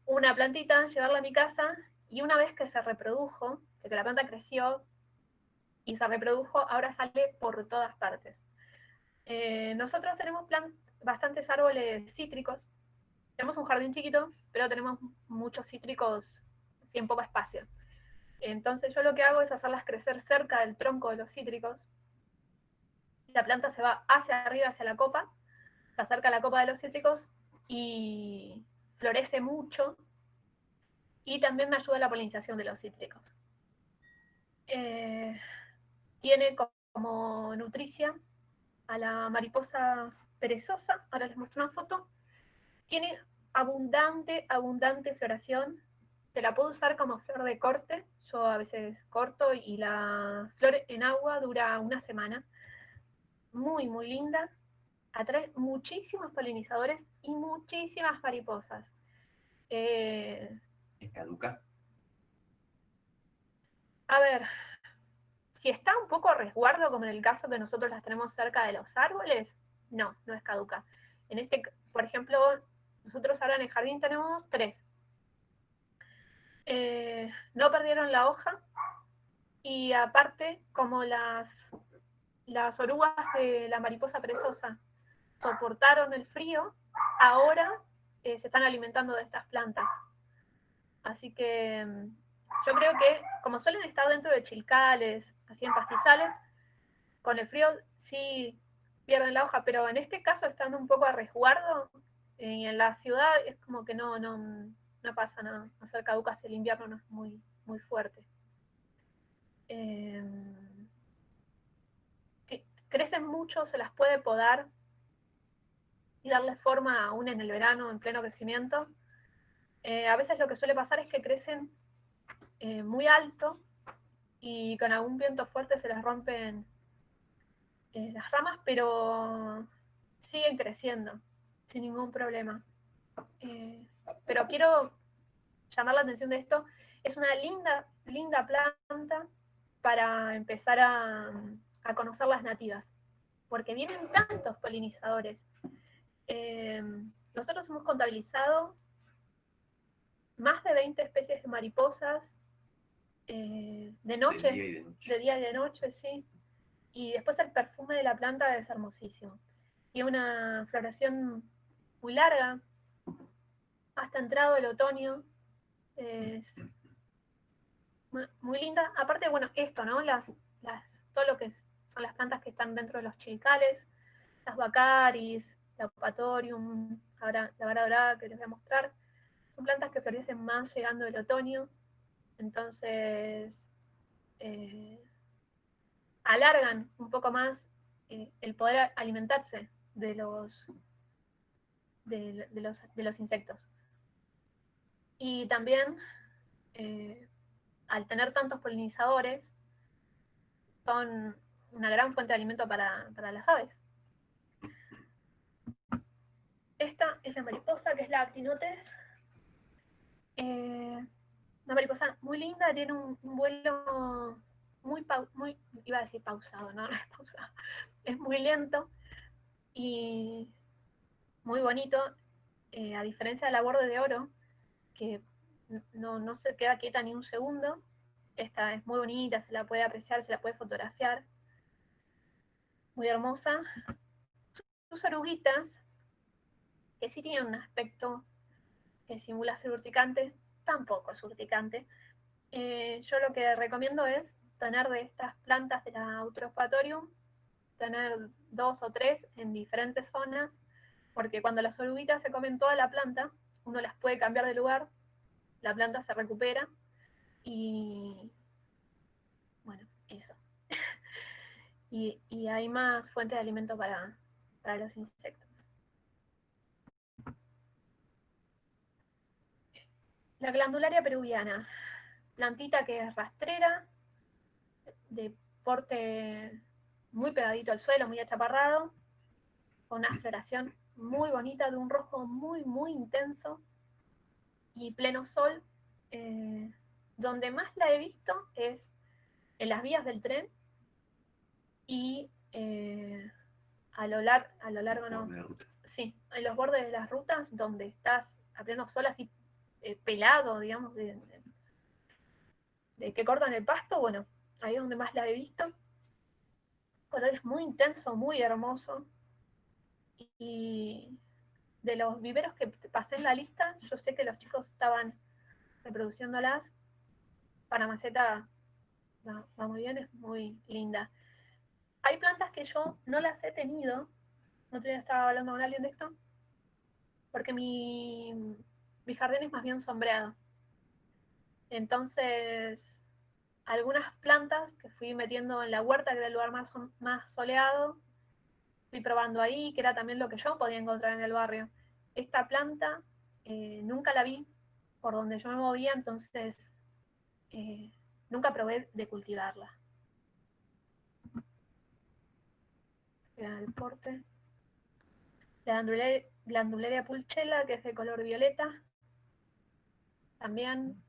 una plantita, llevarla a mi casa, y una vez que se reprodujo, que la planta creció y se reprodujo, ahora sale por todas partes. Nosotros tenemos bastantes árboles cítricos, tenemos un jardín chiquito, pero tenemos muchos cítricos así en poco espacio. Entonces yo lo que hago es hacerlas crecer cerca del tronco de los cítricos. La planta se va hacia arriba, hacia la copa, se acerca a la copa de los cítricos y florece mucho, y también me ayuda a la polinización de los cítricos. Tiene como nutricia a la mariposa perezosa. Ahora les muestro una foto. Tiene abundante floración. Se la puedo usar como flor de corte. Yo a veces corto y la flor en agua dura una semana. Muy, muy linda. Atrae muchísimos polinizadores y muchísimas mariposas. ¿Es caduca? A ver, si está un poco a resguardo, como en el caso que nosotros las tenemos cerca de los árboles, no es caduca. Por ejemplo, nosotros ahora en el jardín tenemos 3. No perdieron la hoja, y aparte, como las orugas de la mariposa perezosa soportaron el frío, ahora se están alimentando de estas plantas. Así que yo creo que, como suelen estar dentro de chilcales, así en pastizales, con el frío sí pierden la hoja, pero en este caso, estando un poco a resguardo, en la ciudad es como que no pasa nada. Hacer caducas el invierno no es muy, muy fuerte. Crecen mucho, se las puede podar y darle forma aún en el verano, en pleno crecimiento. A veces lo que suele pasar es que crecen muy alto, y con algún viento fuerte se les rompen las ramas, pero siguen creciendo sin ningún problema. Pero quiero llamar la atención de esto. Es una linda planta para empezar a conocer las nativas, porque vienen tantos polinizadores. Nosotros hemos contabilizado más de 20 especies de mariposas, de noche, de día y de noche, sí. Y después el perfume de la planta es hermosísimo. Y una floración muy larga, hasta entrado el otoño. Es muy linda. Aparte, bueno, esto, ¿no? Todo lo que son las plantas que están dentro de los chilcales, las bacaris, la Eupatorium, ahora la vara dorada que les voy a mostrar, son plantas que florecen más llegando el otoño. Entonces, alargan un poco más el poder alimentarse de los insectos. Y también, al tener tantos polinizadores, son una gran fuente de alimento para las aves. Esta es la mariposa, que es la Actinotes. Una mariposa muy linda, tiene un vuelo muy, iba a decir pausado, no es pausado, es muy lento y muy bonito, a diferencia de la borde de oro, que no se queda quieta ni un segundo. Esta es muy bonita, se la puede apreciar, se la puede fotografiar, muy hermosa. Sus oruguitas, que sí tienen un aspecto que simula ser urticante, tampoco es urticante. Yo lo que recomiendo es tener de estas plantas de la Eutropatorium, tener 2 o 3 en diferentes zonas, porque cuando las oruguitas se comen toda la planta, uno las puede cambiar de lugar, la planta se recupera, y bueno, eso. y hay más fuentes de alimento para los insectos. La glandularia peruviana, plantita que es rastrera, de porte muy pegadito al suelo, muy achaparrado, con una floración muy bonita, de un rojo muy, muy intenso, y pleno sol. Donde más la he visto es en las vías del tren y a lo largo no. Sí, en los bordes de las rutas donde estás a pleno sol así pelado, digamos, de que cortan el pasto, bueno, ahí es donde más la he visto. Colores muy intenso, muy hermoso. Y de los viveros que pasé en la lista, yo sé que los chicos estaban reproduciéndolas. Para maceta va muy bien, es muy linda. Hay plantas que yo no las he tenido. No otro día estaba hablando con alguien de esto, porque mi jardín es más bien sombreado. Entonces, algunas plantas que fui metiendo en la huerta, que era el lugar más soleado, fui probando ahí, que era también lo que yo podía encontrar en el barrio. Esta planta nunca la vi por donde yo me movía, entonces nunca probé de cultivarla. Era el porte. La Glandularia pulchela, que es de color violeta, también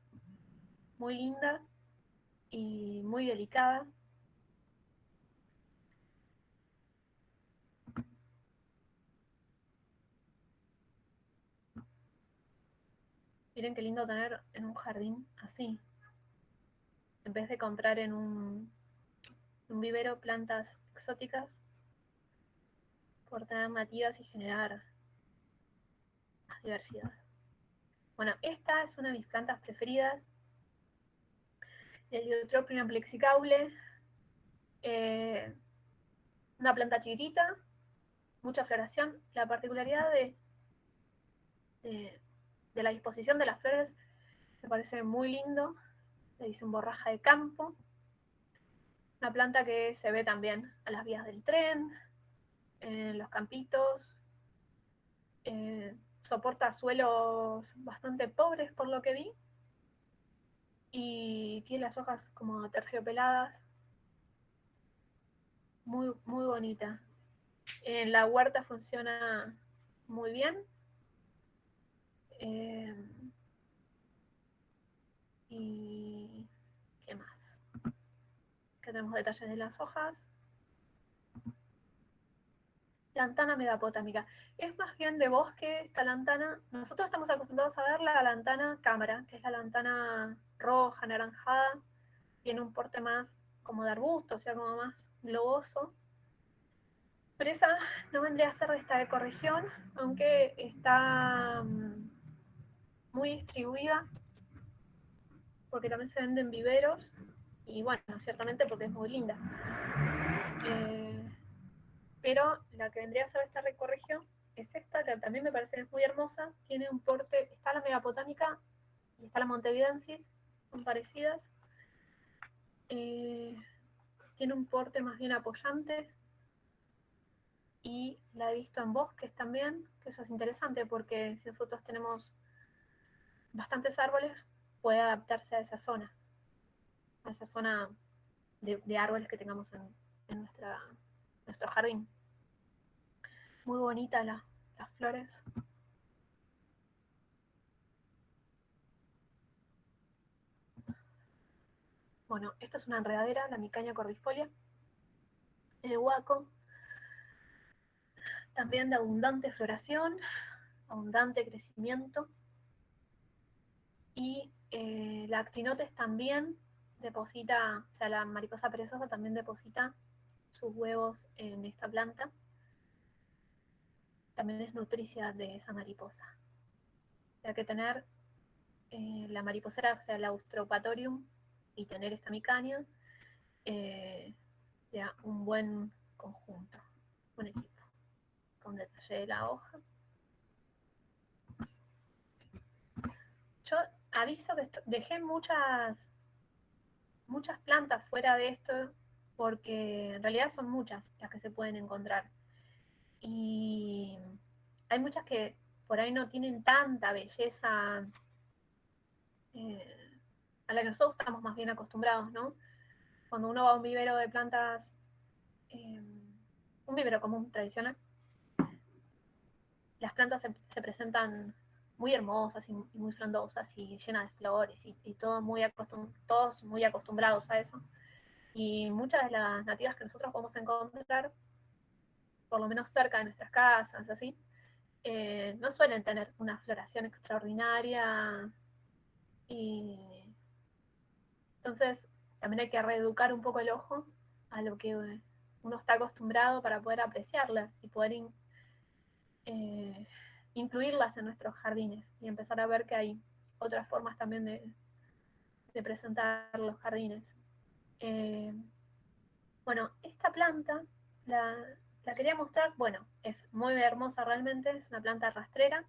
muy linda y muy delicada. Miren qué lindo tener en un jardín así, en vez de comprar en un vivero plantas exóticas, por tener nativas y generar más diversidad. Bueno, esta es una de mis plantas preferidas, el Heliotropium plexicaule, una planta chiquitita, mucha floración. La particularidad de la disposición de las flores me parece muy lindo. Le dicen borraja de campo. Una planta que se ve también a las vías del tren, en los campitos. Soporta suelos bastante pobres por lo que vi. Y tiene las hojas como terciopeladas. Muy, muy bonita. En la huerta funciona muy bien. Y ¿qué más? Que tenemos detalles de las hojas. Lantana megapotámica. Es más bien de bosque esta lantana. Nosotros estamos acostumbrados a ver la lantana cámara, que es la lantana roja, anaranjada. Tiene un porte más como de arbusto, o sea, como más globoso. Pero esa no vendría a ser de esta ecorregión, aunque está muy distribuida, porque también se venden viveros. Y bueno, ciertamente porque es muy linda. Pero la que vendría a ser esta ecorregión es esta, que también me parece muy hermosa. Tiene un porte, está la megapotámica y está la montevidensis, son parecidas. Tiene un porte más bien apoyante y la he visto en bosques también, que eso es interesante porque si nosotros tenemos bastantes árboles, puede adaptarse a esa zona de árboles que tengamos en nuestro jardín. Muy bonita las flores. Bueno, esta es una enredadera, la Micaña cordifolia. El huaco, también de abundante floración, abundante crecimiento. Y la actinotes también deposita, o sea, la mariposa perezosa también deposita sus huevos en esta planta. También es nutricia de esa mariposa. Hay que tener la mariposera, o sea, el Austropatorium, y tener esta micaña, ya un buen conjunto, buen equipo. Con detalle de la hoja. Yo aviso que dejé muchas plantas fuera de esto porque en realidad son muchas las que se pueden encontrar. Y hay muchas que por ahí no tienen tanta belleza a la que nosotros estamos más bien acostumbrados, ¿no? Cuando uno va a un vivero de plantas, un vivero común tradicional, las plantas se presentan muy hermosas y muy frondosas y llenas de flores y todos muy acostumbrados a eso. Y muchas de las nativas que nosotros podemos encontrar, por lo menos cerca de nuestras casas, así, no suelen tener una floración extraordinaria. Y entonces también hay que reeducar un poco el ojo a lo que uno está acostumbrado para poder apreciarlas y poder incluirlas en nuestros jardines y empezar a ver que hay otras formas también de presentar los jardines. Bueno, esta planta la quería mostrar, bueno, es muy hermosa realmente, es una planta rastrera,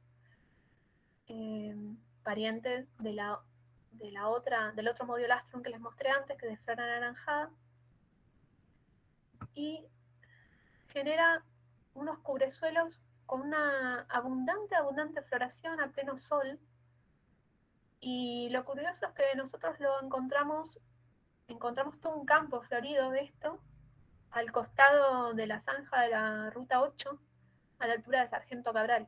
pariente del otro Modiolastrum que les mostré antes, que es de flor anaranjada, y genera unos cubresuelos con una abundante floración a pleno sol. Y lo curioso es que nosotros encontramos todo un campo florido de esto, al costado de la zanja de la Ruta 8, a la altura de Sargento Cabral.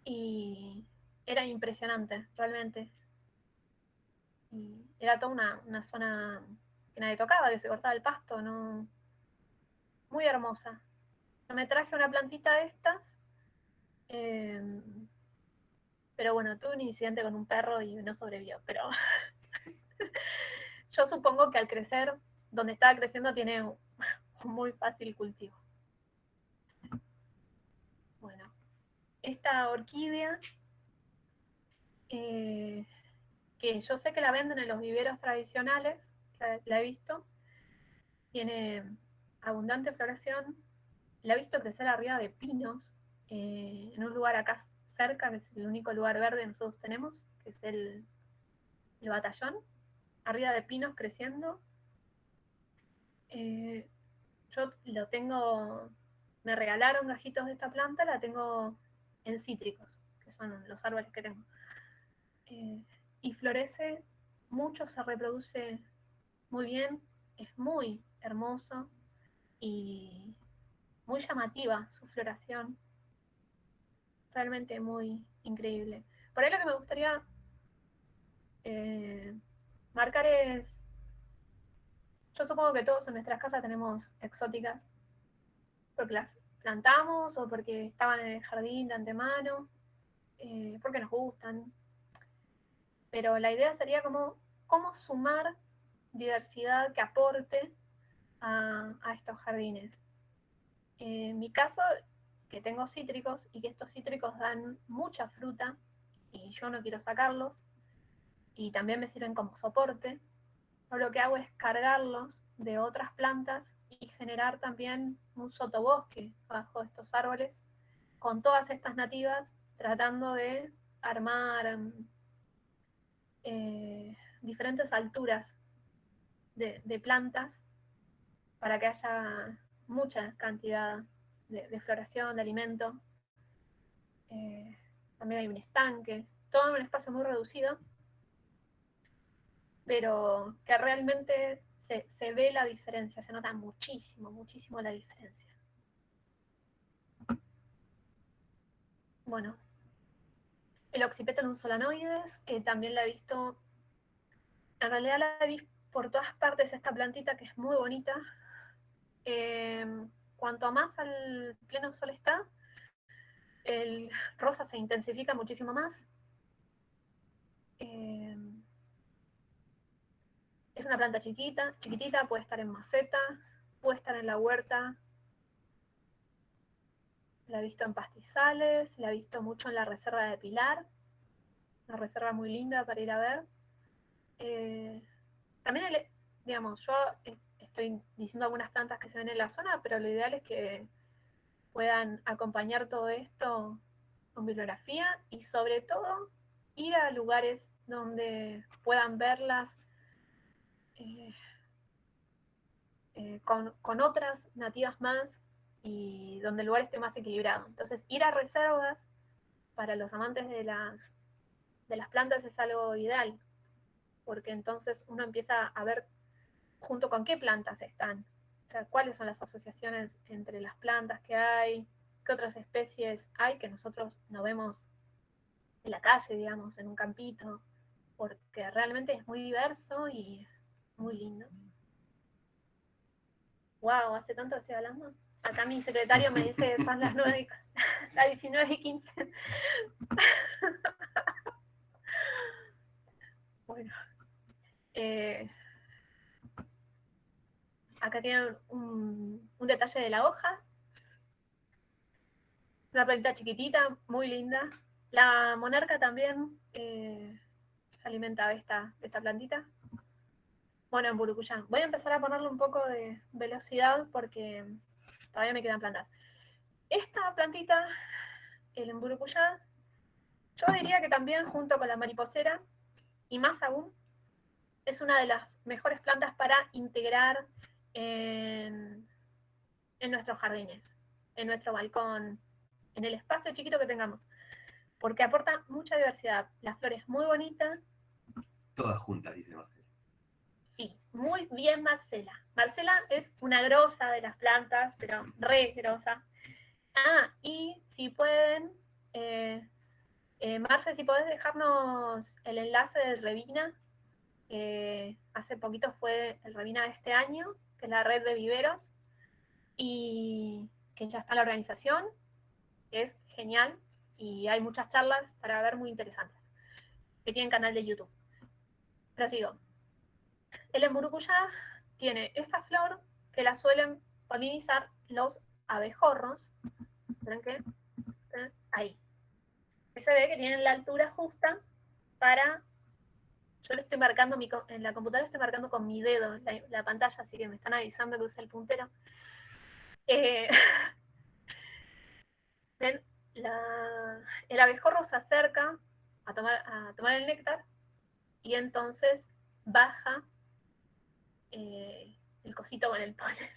Y era impresionante, realmente. Y era toda una zona que nadie tocaba, que se cortaba el pasto, ¿no? Muy hermosa. Yo me traje una plantita de estas, pero bueno, tuve un incidente con un perro y no sobrevivió. Pero yo supongo que al crecer, donde estaba creciendo, tiene un muy fácil cultivo. Bueno, esta orquídea, que yo sé que la venden en los viveros tradicionales, la he visto, tiene abundante floración, la he visto crecer arriba de pinos, en un lugar acá cerca, que es el único lugar verde que nosotros tenemos, que es el Batallón, arriba de pinos creciendo. Yo lo tengo, me regalaron gajitos de esta planta, la tengo en cítricos, que son los árboles que tengo. Y florece mucho, se reproduce muy bien, es muy hermoso y muy llamativa su floración, realmente muy increíble. Por ahí lo que me gustaría marcar es, yo supongo que todos en nuestras casas tenemos exóticas, porque las plantamos o porque estaban en el jardín de antemano, porque nos gustan. Pero la idea sería cómo sumar diversidad que aporte a estos jardines. En mi caso, que tengo cítricos y que estos cítricos dan mucha fruta y yo no quiero sacarlos, y también me sirven como soporte, yo lo que hago es cargarlos de otras plantas y generar también un sotobosque bajo estos árboles con todas estas nativas, tratando de armar diferentes alturas de plantas para que haya mucha cantidad de floración, de alimento. También hay un estanque, todo en un espacio muy reducido, pero que realmente se ve la diferencia, se nota muchísimo la diferencia. Bueno, el Oxypetalum solanoides, que también la he visto, en realidad la vi por todas partes esta plantita que es muy bonita. Cuanto más al pleno sol está, el rosa se intensifica muchísimo más. Es una planta chiquitita, puede estar en maceta, puede estar en la huerta. La he visto en pastizales, la he visto mucho en la reserva de Pilar, una reserva muy linda para ir a ver. También, digamos, yo estoy diciendo algunas plantas que se ven en la zona, pero lo ideal es que puedan acompañar todo esto con bibliografía y sobre todo ir a lugares donde puedan verlas con otras nativas más y donde el lugar esté más equilibrado. Entonces, ir a reservas para los amantes de las plantas es algo ideal, porque entonces uno empieza a ver junto con qué plantas están, o sea, cuáles son las asociaciones entre las plantas que hay, qué otras especies hay que nosotros no vemos en la calle, digamos, en un campito, porque realmente es muy diverso y muy lindo. Wow, ¿hace tanto que estoy hablando? Acá mi secretario me dice que son las 9, las 19:15. Bueno, acá tienen un detalle de la hoja. Una plantita chiquitita, muy linda. La monarca también se alimenta de esta plantita. Bueno, en Burucuyá. Voy a empezar a ponerle un poco de velocidad porque todavía me quedan plantas. Esta plantita, el Emburucuyá, yo diría que también junto con la mariposera, y más aún, es una de las mejores plantas para integrar en nuestros jardines, en nuestro balcón, en el espacio chiquito que tengamos, porque aporta mucha diversidad. La flor es muy bonita. Todas juntas, dice Marcela. Sí, muy bien Marcela. Marcela es una grosa de las plantas, pero re grosa. Ah, y si pueden, Marce, si podés dejarnos el enlace del Revina, hace poquito fue el Revina de este año, que es la red de viveros, y que ya está la organización, que es genial, y hay muchas charlas para ver muy interesantes, que tienen canal de YouTube. Prosigo. El emburucuyá tiene esta flor que la suelen polinizar los abejorros. ¿Ven qué? Ahí. Se ve que tienen la altura justa para... Yo le estoy marcando, en la computadora estoy marcando con mi dedo la pantalla, así que me están avisando que use el puntero. ¿Ven? El abejorro se acerca a tomar el néctar y entonces baja el cosito con el polen.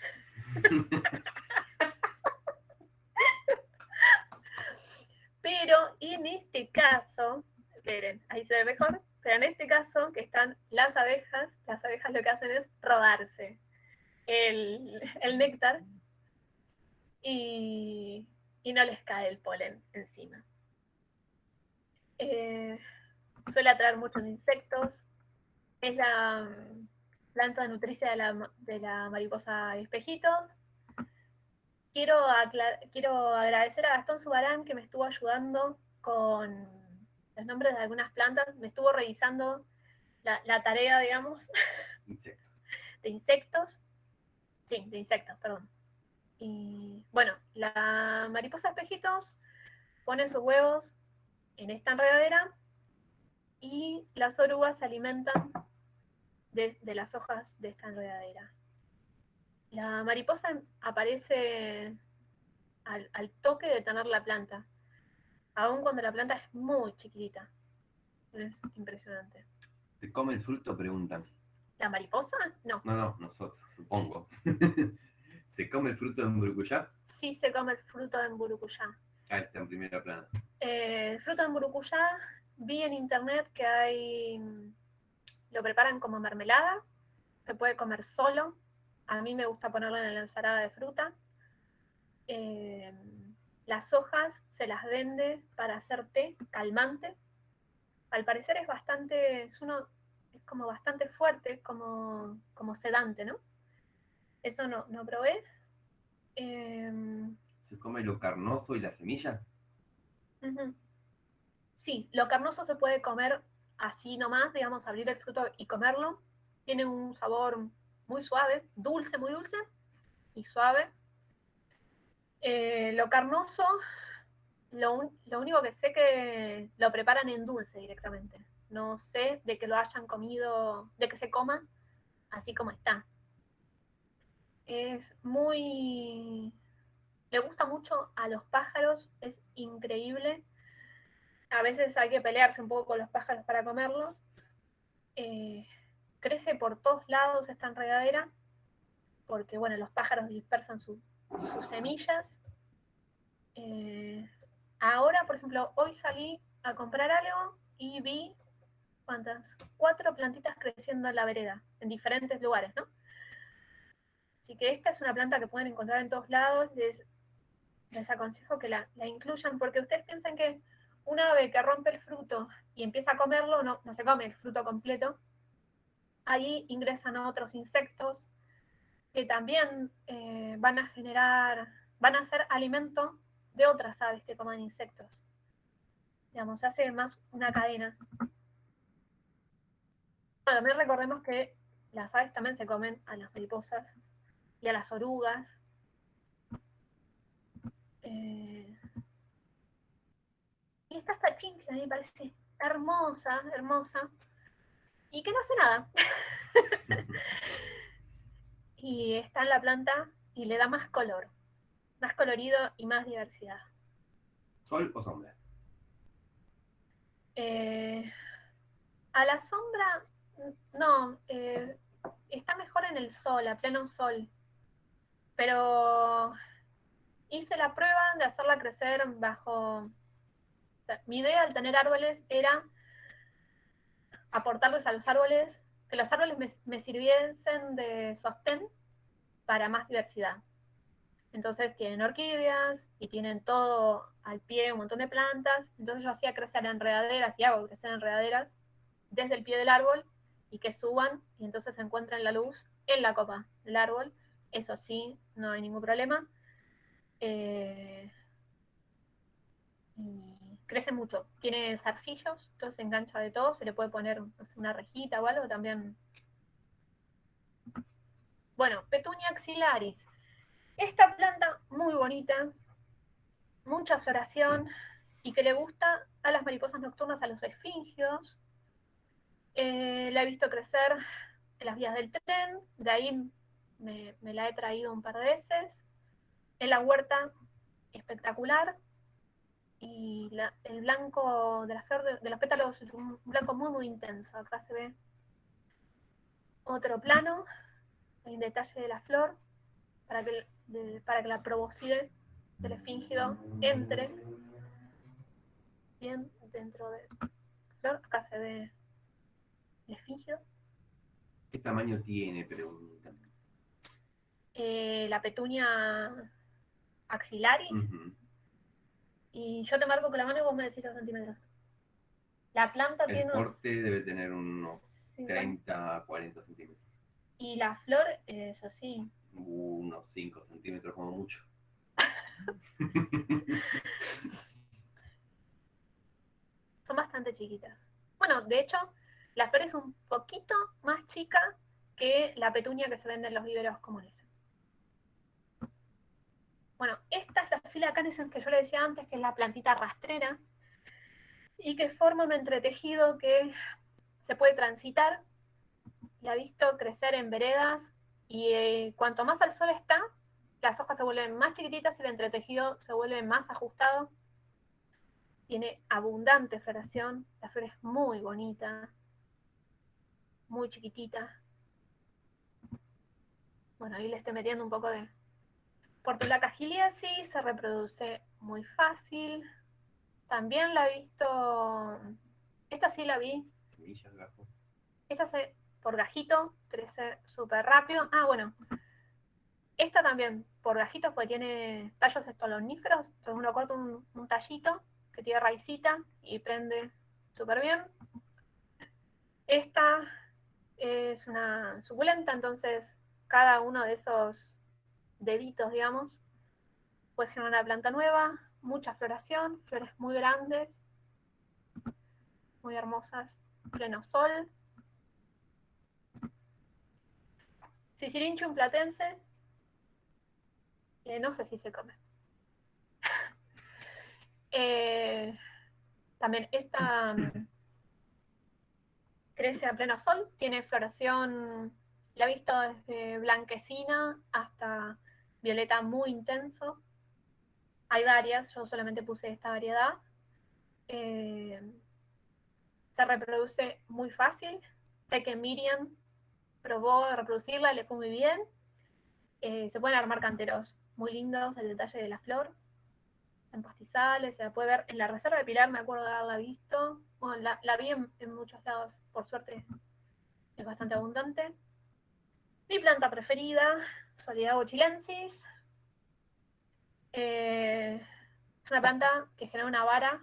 Pero en este caso, esperen, ahí se ve mejor, pero en este caso, que están las abejas lo que hacen es robarse el néctar y no les cae el polen encima. Suele atraer muchos insectos. Es la planta nutricia de la mariposa espejitos. Quiero agradecer a Gastón Subarán que me estuvo ayudando con los nombres de algunas plantas. Me estuvo revisando la tarea, digamos, Insectos. de insectos. Sí, de insectos, perdón. Y bueno, la mariposa espejitos pone sus huevos en esta enredadera y las orugas se alimentan de las hojas de esta enredadera. La mariposa aparece al toque de tener la planta, aun cuando la planta es muy chiquitita. Es impresionante. ¿Se come el fruto? Preguntan. ¿La mariposa? No. No, nosotros, supongo. ¿Se come el fruto de Emburucuyá? Sí se come el fruto de Emburucuyá. Ahí está en primera plana. El fruto de Emburucuyá, vi en internet que lo preparan como mermelada, se puede comer solo. A mí me gusta ponerlo en la ensalada de fruta. Las hojas se las vende para hacer té calmante. Al parecer es como bastante fuerte, como sedante, ¿no? Eso no probé. ¿Se come lo carnoso y la semilla? Uh-huh. Sí, lo carnoso se puede comer así nomás, digamos, abrir el fruto y comerlo. Tiene un sabor muy suave, dulce, muy dulce y suave. Lo carnoso, lo único que sé que lo preparan en dulce directamente. No sé de que lo hayan comido, de que se coma así como está. Es muy... Le gusta mucho a los pájaros, es increíble. A veces hay que pelearse un poco con los pájaros para comerlos. Crece por todos lados esta enredadera, porque bueno, los pájaros dispersan sus semillas. Ahora, por ejemplo, hoy salí a comprar algo y vi, ¿cuántas? 4 plantitas creciendo en la vereda, en diferentes lugares, ¿no? Así que esta es una planta que pueden encontrar en todos lados, es les aconsejo que la incluyan, porque ustedes piensan que un ave que rompe el fruto y empieza a comerlo, no se come el fruto completo. Ahí ingresan otros insectos que también van a ser alimento de otras aves que coman insectos. Digamos, se hace más una cadena. Bueno, también recordemos que las aves también se comen a las mariposas y a las orugas. Y esta chinchla me parece hermosa, hermosa, y que no hace nada. Y está en la planta y le da más color, más colorido y más diversidad. ¿Sol o sombra? A la sombra, no, está mejor en el sol, a pleno sol. Pero hice la prueba de hacerla crecer bajo... Mi idea al tener árboles era aportarles a los árboles, que los árboles me sirviesen de sostén para más diversidad. Entonces tienen orquídeas y tienen todo al pie, un montón de plantas. Entonces yo hacía crecer enredaderas y hago crecer enredaderas desde el pie del árbol y que suban y entonces se encuentran la luz en la copa del árbol. Eso sí, no hay ningún problema. Y crece mucho. Tiene zarcillos, entonces se engancha de todo. Se le puede poner una rejita o algo también. Bueno, Petunia axillaris. Esta planta muy bonita, mucha floración y que le gusta a las mariposas nocturnas, a los esfingios. La he visto crecer en las vías del tren, de ahí me la he traído un par de veces. En la huerta, espectacular. Y el blanco de la flor, de los pétalos, es un blanco muy, muy intenso. Acá se ve otro plano, el detalle de la flor, para que la proboscide del esfingido entre bien dentro de la flor. Acá se ve el esfingido. ¿Qué tamaño tiene? Pregunta. La petunia axillaris. Y yo te marco con la mano y vos me decís los centímetros. La planta tiene... El porte debe tener unos 30 a 40 centímetros. Y la flor, eso sí. Unos 5 centímetros como mucho. Son bastante chiquitas. Bueno, de hecho, la flor es un poquito más chica que la petunia que se vende en los viveros comunes. Bueno, esta es la Phylla canescens que yo le decía antes, que es la plantita rastrera, y que forma un entretejido que se puede transitar. La he visto crecer en veredas, y cuanto más al sol está, las hojas se vuelven más chiquititas y el entretejido se vuelve más ajustado. Tiene abundante floración, la flor es muy bonita, muy chiquitita. Bueno, ahí le estoy metiendo un poco de Portulaca giliensis, se reproduce muy fácil. También la he visto, esta sí la vi. Semillas, gajo. Esta por gajito crece súper rápido. Ah, bueno, esta también por gajitos porque tiene tallos estoloníferos, entonces uno corta un tallito que tiene raicita y prende súper bien. Esta es una suculenta, entonces cada uno de esos deditos, digamos, puede generar una planta nueva, mucha floración, flores muy grandes, muy hermosas, pleno sol. Sicilinchum platense, no sé si se come. También esta crece a pleno sol, tiene floración, la he visto desde blanquecina hasta violeta muy intenso. Hay varias, yo solamente puse esta variedad. Se reproduce muy fácil. Sé que Miriam probó reproducirla, le fue muy bien. Se pueden armar canteros muy lindos, el detalle de la flor. En pastizales, se la puede ver en la reserva de Pilar, me acuerdo de haberla visto. Bueno, la vi en muchos lados, por suerte es bastante abundante. Mi planta preferida, Solidago chilensis. Es una planta que genera una vara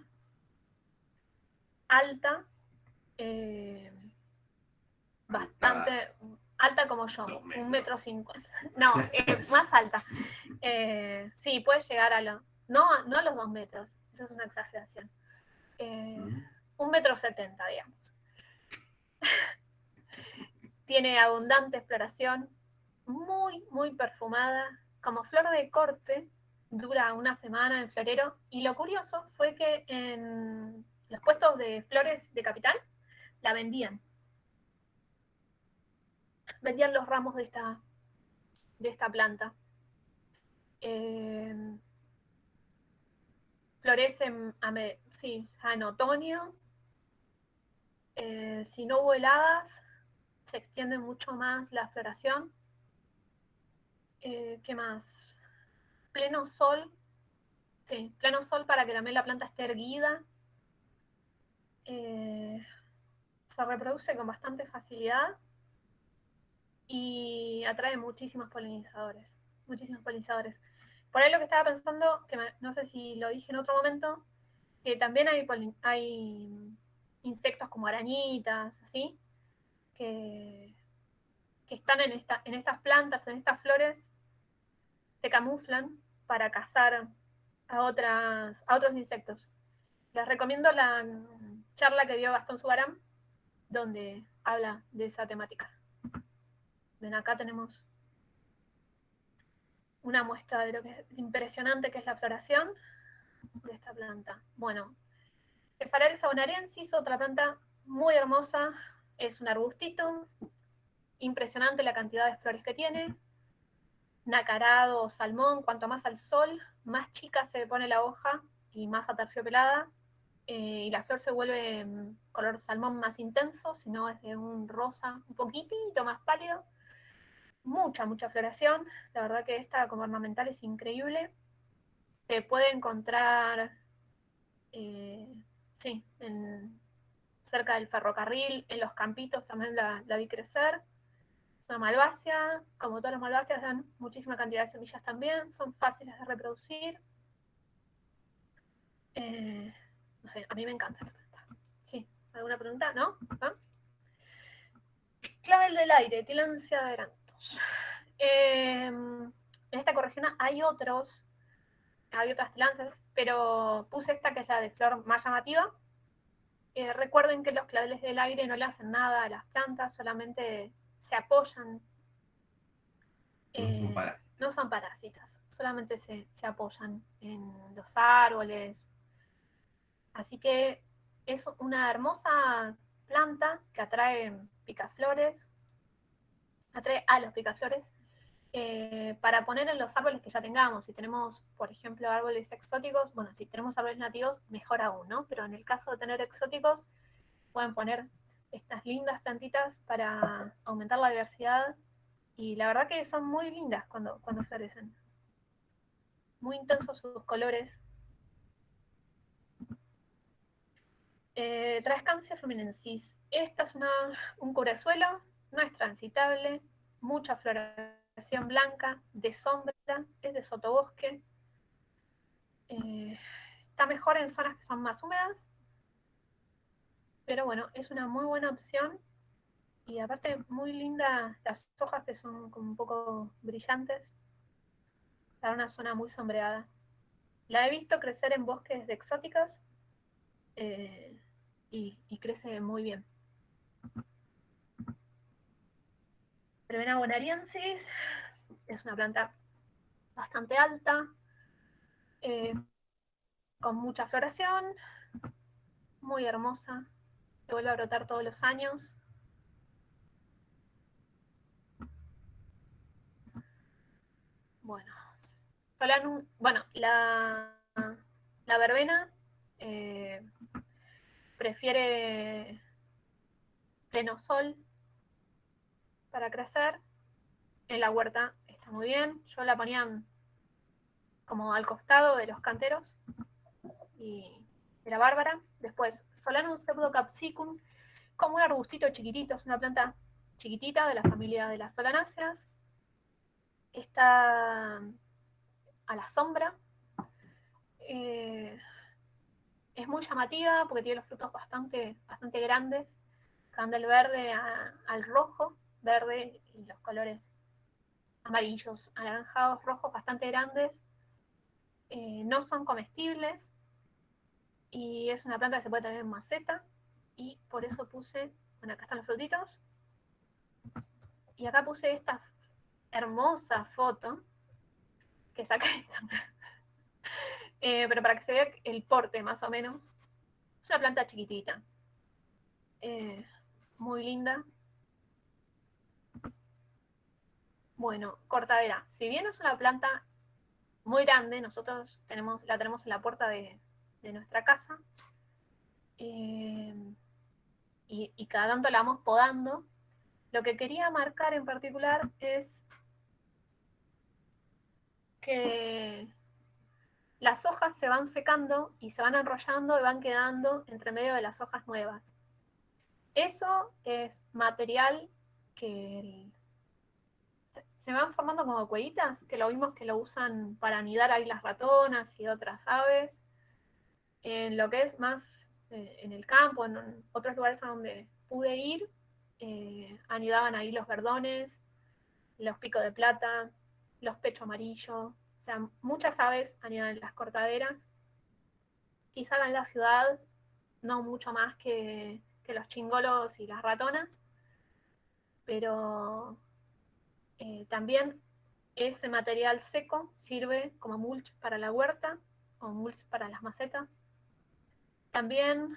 alta, bastante alta como yo, 1,50 m. No, más alta. Sí, puede llegar a no a los 2 metros, eso es una exageración. 1,70 m, digamos. Tiene abundante floración, muy, muy perfumada, como flor de corte, dura una semana en florero. Y lo curioso fue que en los puestos de flores de Capital la vendían. Vendían los ramos de esta planta. Florece en otoño. Si no hubo heladas, se extiende mucho más la floración. ¿Qué más? Pleno sol. Sí, pleno sol para que también la planta esté erguida. Se reproduce con bastante facilidad y atrae muchísimos polinizadores. Muchísimos polinizadores. Por ahí lo que estaba pensando, que no sé si lo dije en otro momento, que también hay insectos como arañitas, así, que están en estas plantas, en estas flores, se camuflan para cazar a otros insectos. Les recomiendo la charla que dio Gastón Subarán, donde habla de esa temática. Ven, acá tenemos una muestra de lo que es impresionante que es la floración de esta planta. Bueno, Phalaenopsis saunariensis, otra planta muy hermosa, es un arbustito, impresionante la cantidad de flores que tiene, nacarado o salmón, cuanto más al sol, más chica se pone la hoja y más aterciopelada, y la flor se vuelve color salmón más intenso, si no es de un rosa un poquitito más pálido. Mucha floración, la verdad que esta como ornamental es increíble. Se puede encontrar cerca del ferrocarril, en los campitos también la vi crecer. Una malvácea, como todas las malváceas, dan muchísima cantidad de semillas también, son fáciles de reproducir. No sé, a mí me encanta esta planta. Sí, ¿alguna pregunta? ¿No? ¿Ah? Clavel del aire, Tillandsia aderantos. En esta ecorregión hay otras tilancias, pero puse esta que es la de flor más llamativa. Recuerden que los claveles del aire no le hacen nada a las plantas, solamente se apoyan. No son parásitas, solamente se apoyan en los árboles. Así que es una hermosa planta que atrae picaflores, atrae a los picaflores, para poner en los árboles que ya tengamos. Si tenemos, por ejemplo, árboles exóticos, bueno, si tenemos árboles nativos, mejor aún, ¿no? Pero en el caso de tener exóticos, pueden poner estas lindas plantitas para aumentar la diversidad, y la verdad que son muy lindas cuando florecen. Muy intensos sus colores. Trascancia fluminensis. Esta es un cubresuelo, no es transitable, mucha floración blanca, de sombra, es de sotobosque. Está mejor en zonas que son más húmedas, pero bueno, es una muy buena opción. Y aparte muy linda las hojas, que son como un poco brillantes, para una zona muy sombreada. La he visto crecer en bosques de exóticas, y crece muy bien. Verbena bonariensis es una planta bastante alta, con mucha floración, muy hermosa, que vuelve a brotar todos los años. Bueno, la verbena prefiere pleno sol para crecer. En la huerta está muy bien. Yo la ponía como al costado de los canteros y era bárbara. Después, Solanum pseudocapsicum, como un arbustito chiquitito, es una planta chiquitita de la familia de las solanáceas. Está a la sombra, es muy llamativa porque tiene los frutos bastante grandes, que van del verde al rojo, verde y los colores amarillos, anaranjados, rojos, bastante grandes. No son comestibles y es una planta que se puede tener en maceta, y por eso puse, bueno, acá están los frutitos, y acá puse esta hermosa foto que saqué de Instagram. Pero para que se vea el porte más o menos. Es una planta chiquitita, muy linda. Bueno, cortadera. Si bien es una planta muy grande, nosotros la tenemos en la puerta de nuestra casa, y cada tanto la vamos podando. Lo que quería marcar en particular es que las hojas se van secando y se van enrollando y van quedando entre medio de las hojas nuevas. Eso es material que se van formando como cuevitas, que lo vimos que lo usan para anidar ahí las ratonas y otras aves. En lo que es más en el campo, en otros lugares a donde pude ir, anidaban ahí los verdones, los picos de plata, los pecho amarillo. O sea, muchas aves anidan en las cortaderas. Quizá en la ciudad no mucho más que los chingolos y las ratonas, pero también ese material seco sirve como mulch para la huerta o mulch para las macetas. También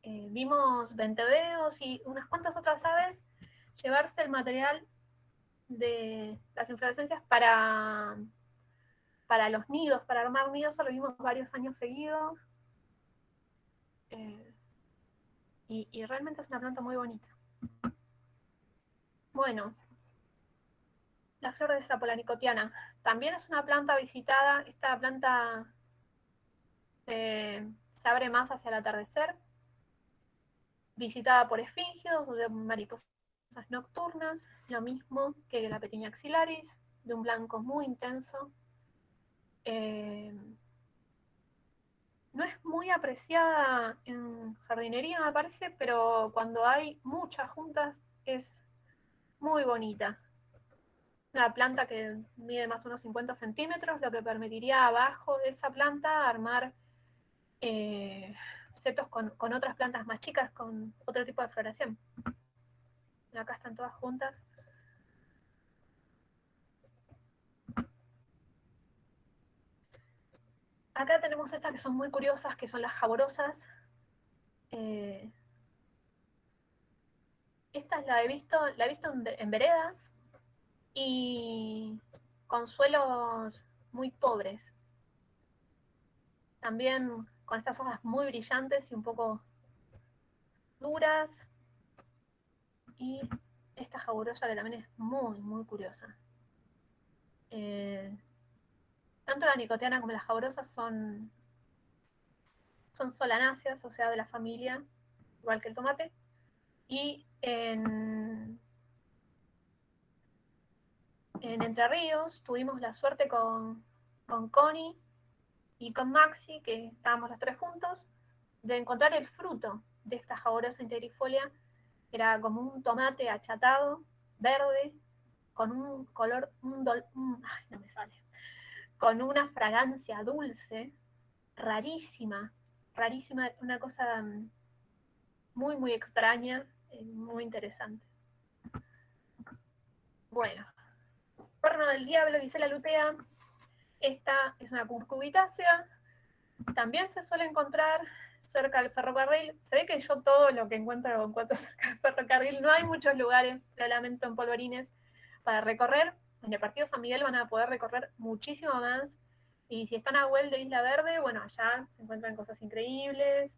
vimos ventevedos y unas cuantas otras aves llevarse el material de las inflorescencias para los nidos, para armar nidos. Lo vimos varios años seguidos. Y realmente es una planta muy bonita. Bueno, la flor de Sapolanicotiana también es una planta visitada. Esta planta se abre más hacia el atardecer, visitada por esfingios o de mariposas nocturnas, lo mismo que la Petunia axillaris, de un blanco muy intenso. No es muy apreciada en jardinería, me parece, pero cuando hay muchas juntas es muy bonita. Una planta que mide más o menos 50 centímetros, lo que permitiría abajo de esa planta armar setos con otras plantas más chicas, con otro tipo de floración. Acá están todas juntas. Acá tenemos estas que son muy curiosas, que son las jaborosas. Esta la he visto en veredas y con suelos muy pobres. También con estas hojas muy brillantes y un poco duras. Y esta jaborosa que también es muy, muy curiosa. Tanto la nicotiana como las jaborosas son solanáceas, o sea, de la familia, igual que el tomate. Y en Entre Ríos tuvimos la suerte con Connie y con Maxi, que estábamos los tres juntos, de encontrar el fruto de esta jaborosa integrifolia. Era como un tomate achatado, verde, con un color, ay, no me sale, con una fragancia dulce, rarísima, rarísima, una cosa muy, muy extraña, muy interesante. Bueno, Cuerno del Diablo, Gisela lutea. Esta es una curcubitácea. También se suele encontrar cerca del ferrocarril. Se ve que yo todo lo que encuentro cerca del ferrocarril. No hay muchos lugares, lo lamento, en Polvorines para recorrer. En el Partido San Miguel van a poder recorrer muchísimo más. Y si están a Güell de Isla Verde, bueno, allá se encuentran cosas increíbles.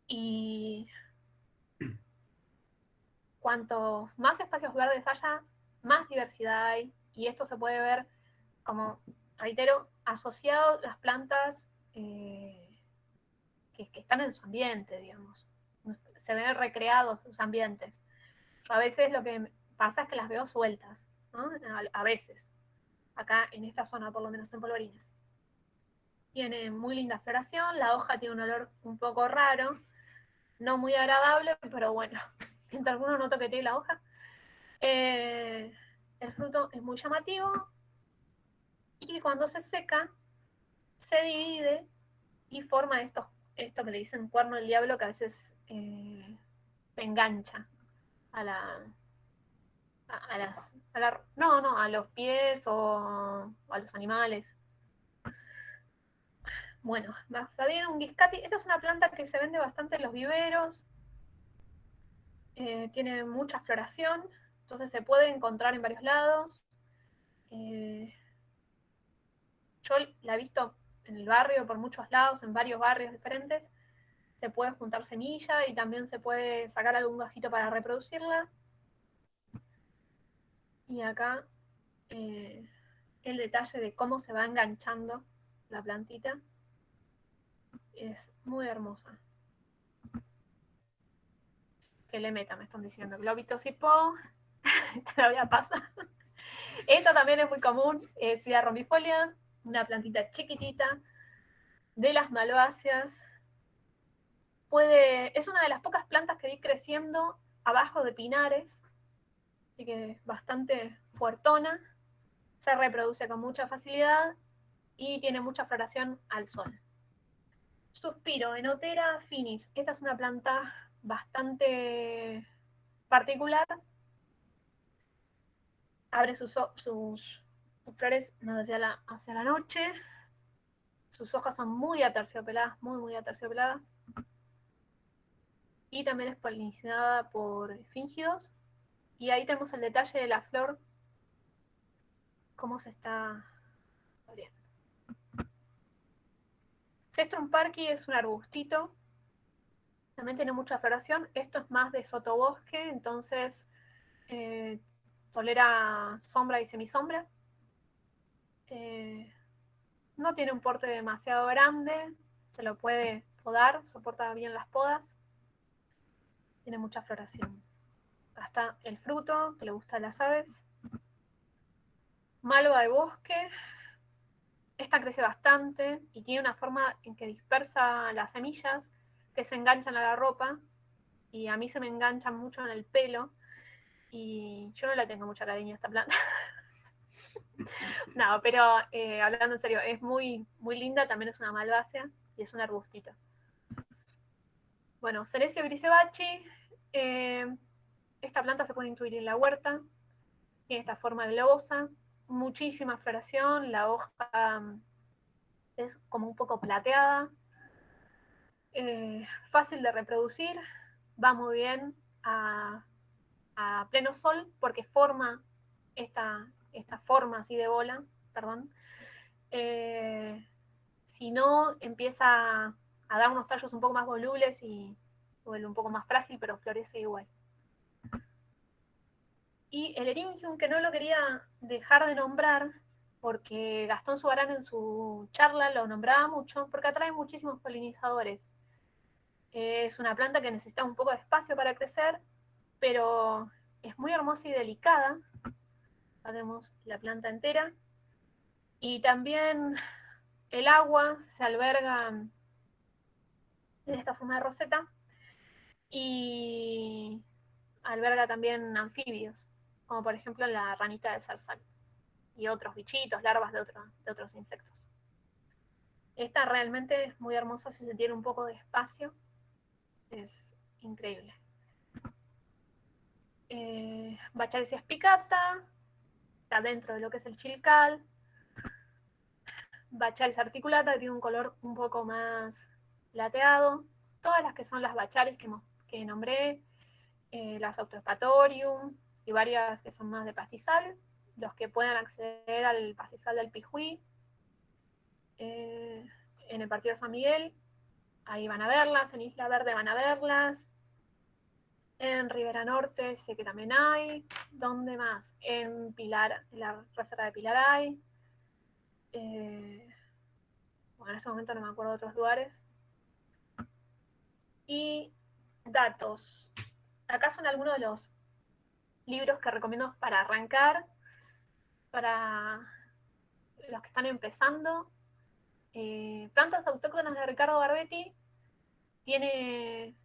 Y cuanto más espacios verdes haya, más diversidad hay. Y esto se puede ver, como reitero, asociado a las plantas que están en su ambiente, digamos. Se ven recreados sus ambientes. Yo a veces lo que pasa es que las veo sueltas, ¿no? A veces. acá en esta zona, por lo menos en Polvorines. Tiene muy linda floración, la hoja tiene un olor un poco raro, no muy agradable, pero bueno, mientras alguno no toquetee la hoja. El fruto es muy llamativo y cuando se seca, se divide y forma esto que le dicen cuerno del diablo, que a veces se engancha a la, a los pies o a los animales. Bueno, un Giscati, esta es una planta que se vende bastante en los viveros, tiene mucha floración, entonces se puede encontrar en varios lados. Yo la he visto en el barrio, por muchos lados, en varios barrios diferentes. Se puede juntar semilla y también se puede sacar algún gajito para reproducirla. Y acá el detalle de cómo se va enganchando la plantita es muy hermosa. Que le meta, me están diciendo. Globito Cipó, te la voy a pasar. Esta también es muy común, Sida rombifolia, una plantita chiquitita de las malváceas. Es una de las pocas plantas que vi creciendo abajo de pinares, así que es bastante fuertona, se reproduce con mucha facilidad y tiene mucha floración al sol. Suspiro, Enotera finis. Esta es una planta bastante particular. Abre sus flores hacia la noche. Sus hojas son muy aterciopeladas, muy aterciopeladas. Y también es polinizada por fíngidos. Y ahí tenemos el detalle de la flor, cómo se está abriendo. Cestrum parky es un arbustito, también tiene mucha floración. Esto es más de sotobosque, entonces tolera sombra y semisombra. No tiene un porte demasiado grande, se lo puede podar, soporta bien las podas. Tiene mucha floración. Hasta el fruto, que le gusta a las aves. Malva de bosque. Esta crece bastante y tiene una forma en que dispersa las semillas que se enganchan a la ropa, y a mí se me enganchan mucho en el pelo y yo no la tengo mucha cariño a esta planta. No, pero hablando en serio, es muy linda, también es una malvácea y es un arbustito. Bueno, Cerecio grisebachi, esta planta se puede incluir en la huerta, tiene esta forma globosa, muchísima floración, la hoja es como un poco plateada, fácil de reproducir, va muy bien a pleno sol porque forma esta forma así de bola, perdón. Si no, empieza a dar unos tallos un poco más volubles y vuelve un poco más frágil, pero florece igual. Y el Eryngium, que no lo quería dejar de nombrar, porque Gastón Zubarán en su charla lo nombraba mucho, porque atrae muchísimos polinizadores. Es una planta que necesita un poco de espacio para crecer, pero es muy hermosa y delicada. Acá tenemos la planta entera. Y también el agua se alberga en esta forma de roseta y alberga también anfibios, como por ejemplo la ranita del zarzal y otros bichitos, larvas de otros insectos. Esta realmente es muy hermosa si se tiene un poco de espacio, es increíble. Bacharicia spicata, está dentro de lo que es el chilcal. Bacharis articulata, que tiene un color un poco más plateado. Todas las que son las bacharis que nombré, las Autospatorium y varias que son más de pastizal. Los que puedan acceder al pastizal del Pijuí, en el partido de San Miguel, ahí van a verlas. En Isla Verde van a verlas. En Ribera Norte sé que también hay. ¿Dónde más? En Pilar, en la reserva de Pilar hay. Bueno, en este momento no me acuerdo de otros lugares. Y datos. Acá son algunos de los libros que recomiendo para arrancar, para los que están empezando. Plantas autóctonas de Ricardo Barbetti tiene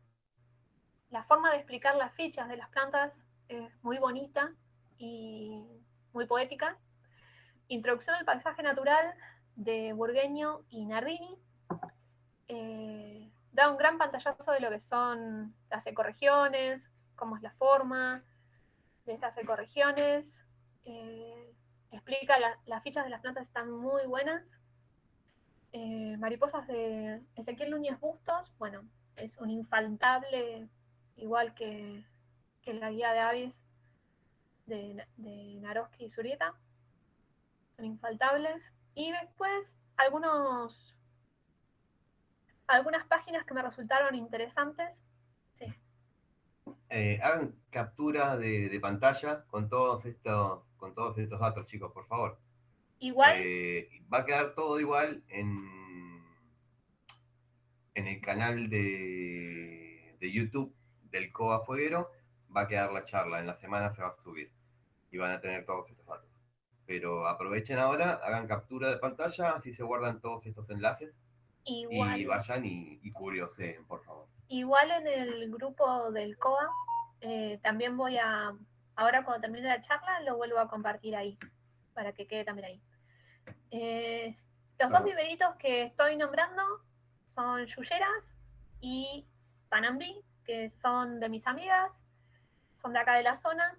la forma de explicar las fichas de las plantas es muy bonita y muy poética. Introducción al paisaje natural de Burgueño y Nardini. Da un gran pantallazo de lo que son las ecorregiones, cómo es la forma de esas ecorregiones. Explica las fichas de las plantas están muy buenas. Mariposas de Ezequiel Núñez Bustos, bueno, es un infaltable, igual que la guía de avis de Naroski y Zurieta, son infaltables. Y después algunas páginas que me resultaron interesantes. Sí. Hagan captura de pantalla con todos estos datos, chicos, por favor. Igual. Va a quedar todo igual en el canal de YouTube del COA Fueguero. Va a quedar la charla, en la semana se va a subir y van a tener todos estos datos. Pero aprovechen ahora, hagan captura de pantalla, así se guardan todos estos enlaces. Igual, y vayan y curioseen, por favor. Igual en el grupo del COA, también ahora cuando termine la charla, lo vuelvo a compartir ahí, para que quede también ahí. Los dos viveritos que estoy nombrando son Yuyeras y Panambí, que son de mis amigas, son de acá de la zona.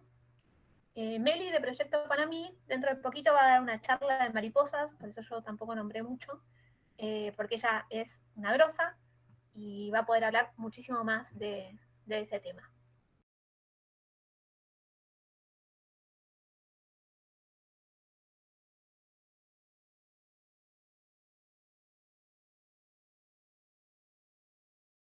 Meli de Proyecto Panambí, dentro de poquito va a dar una charla de mariposas, por eso yo tampoco nombré mucho, porque ella es una grosa y va a poder hablar muchísimo más de ese tema.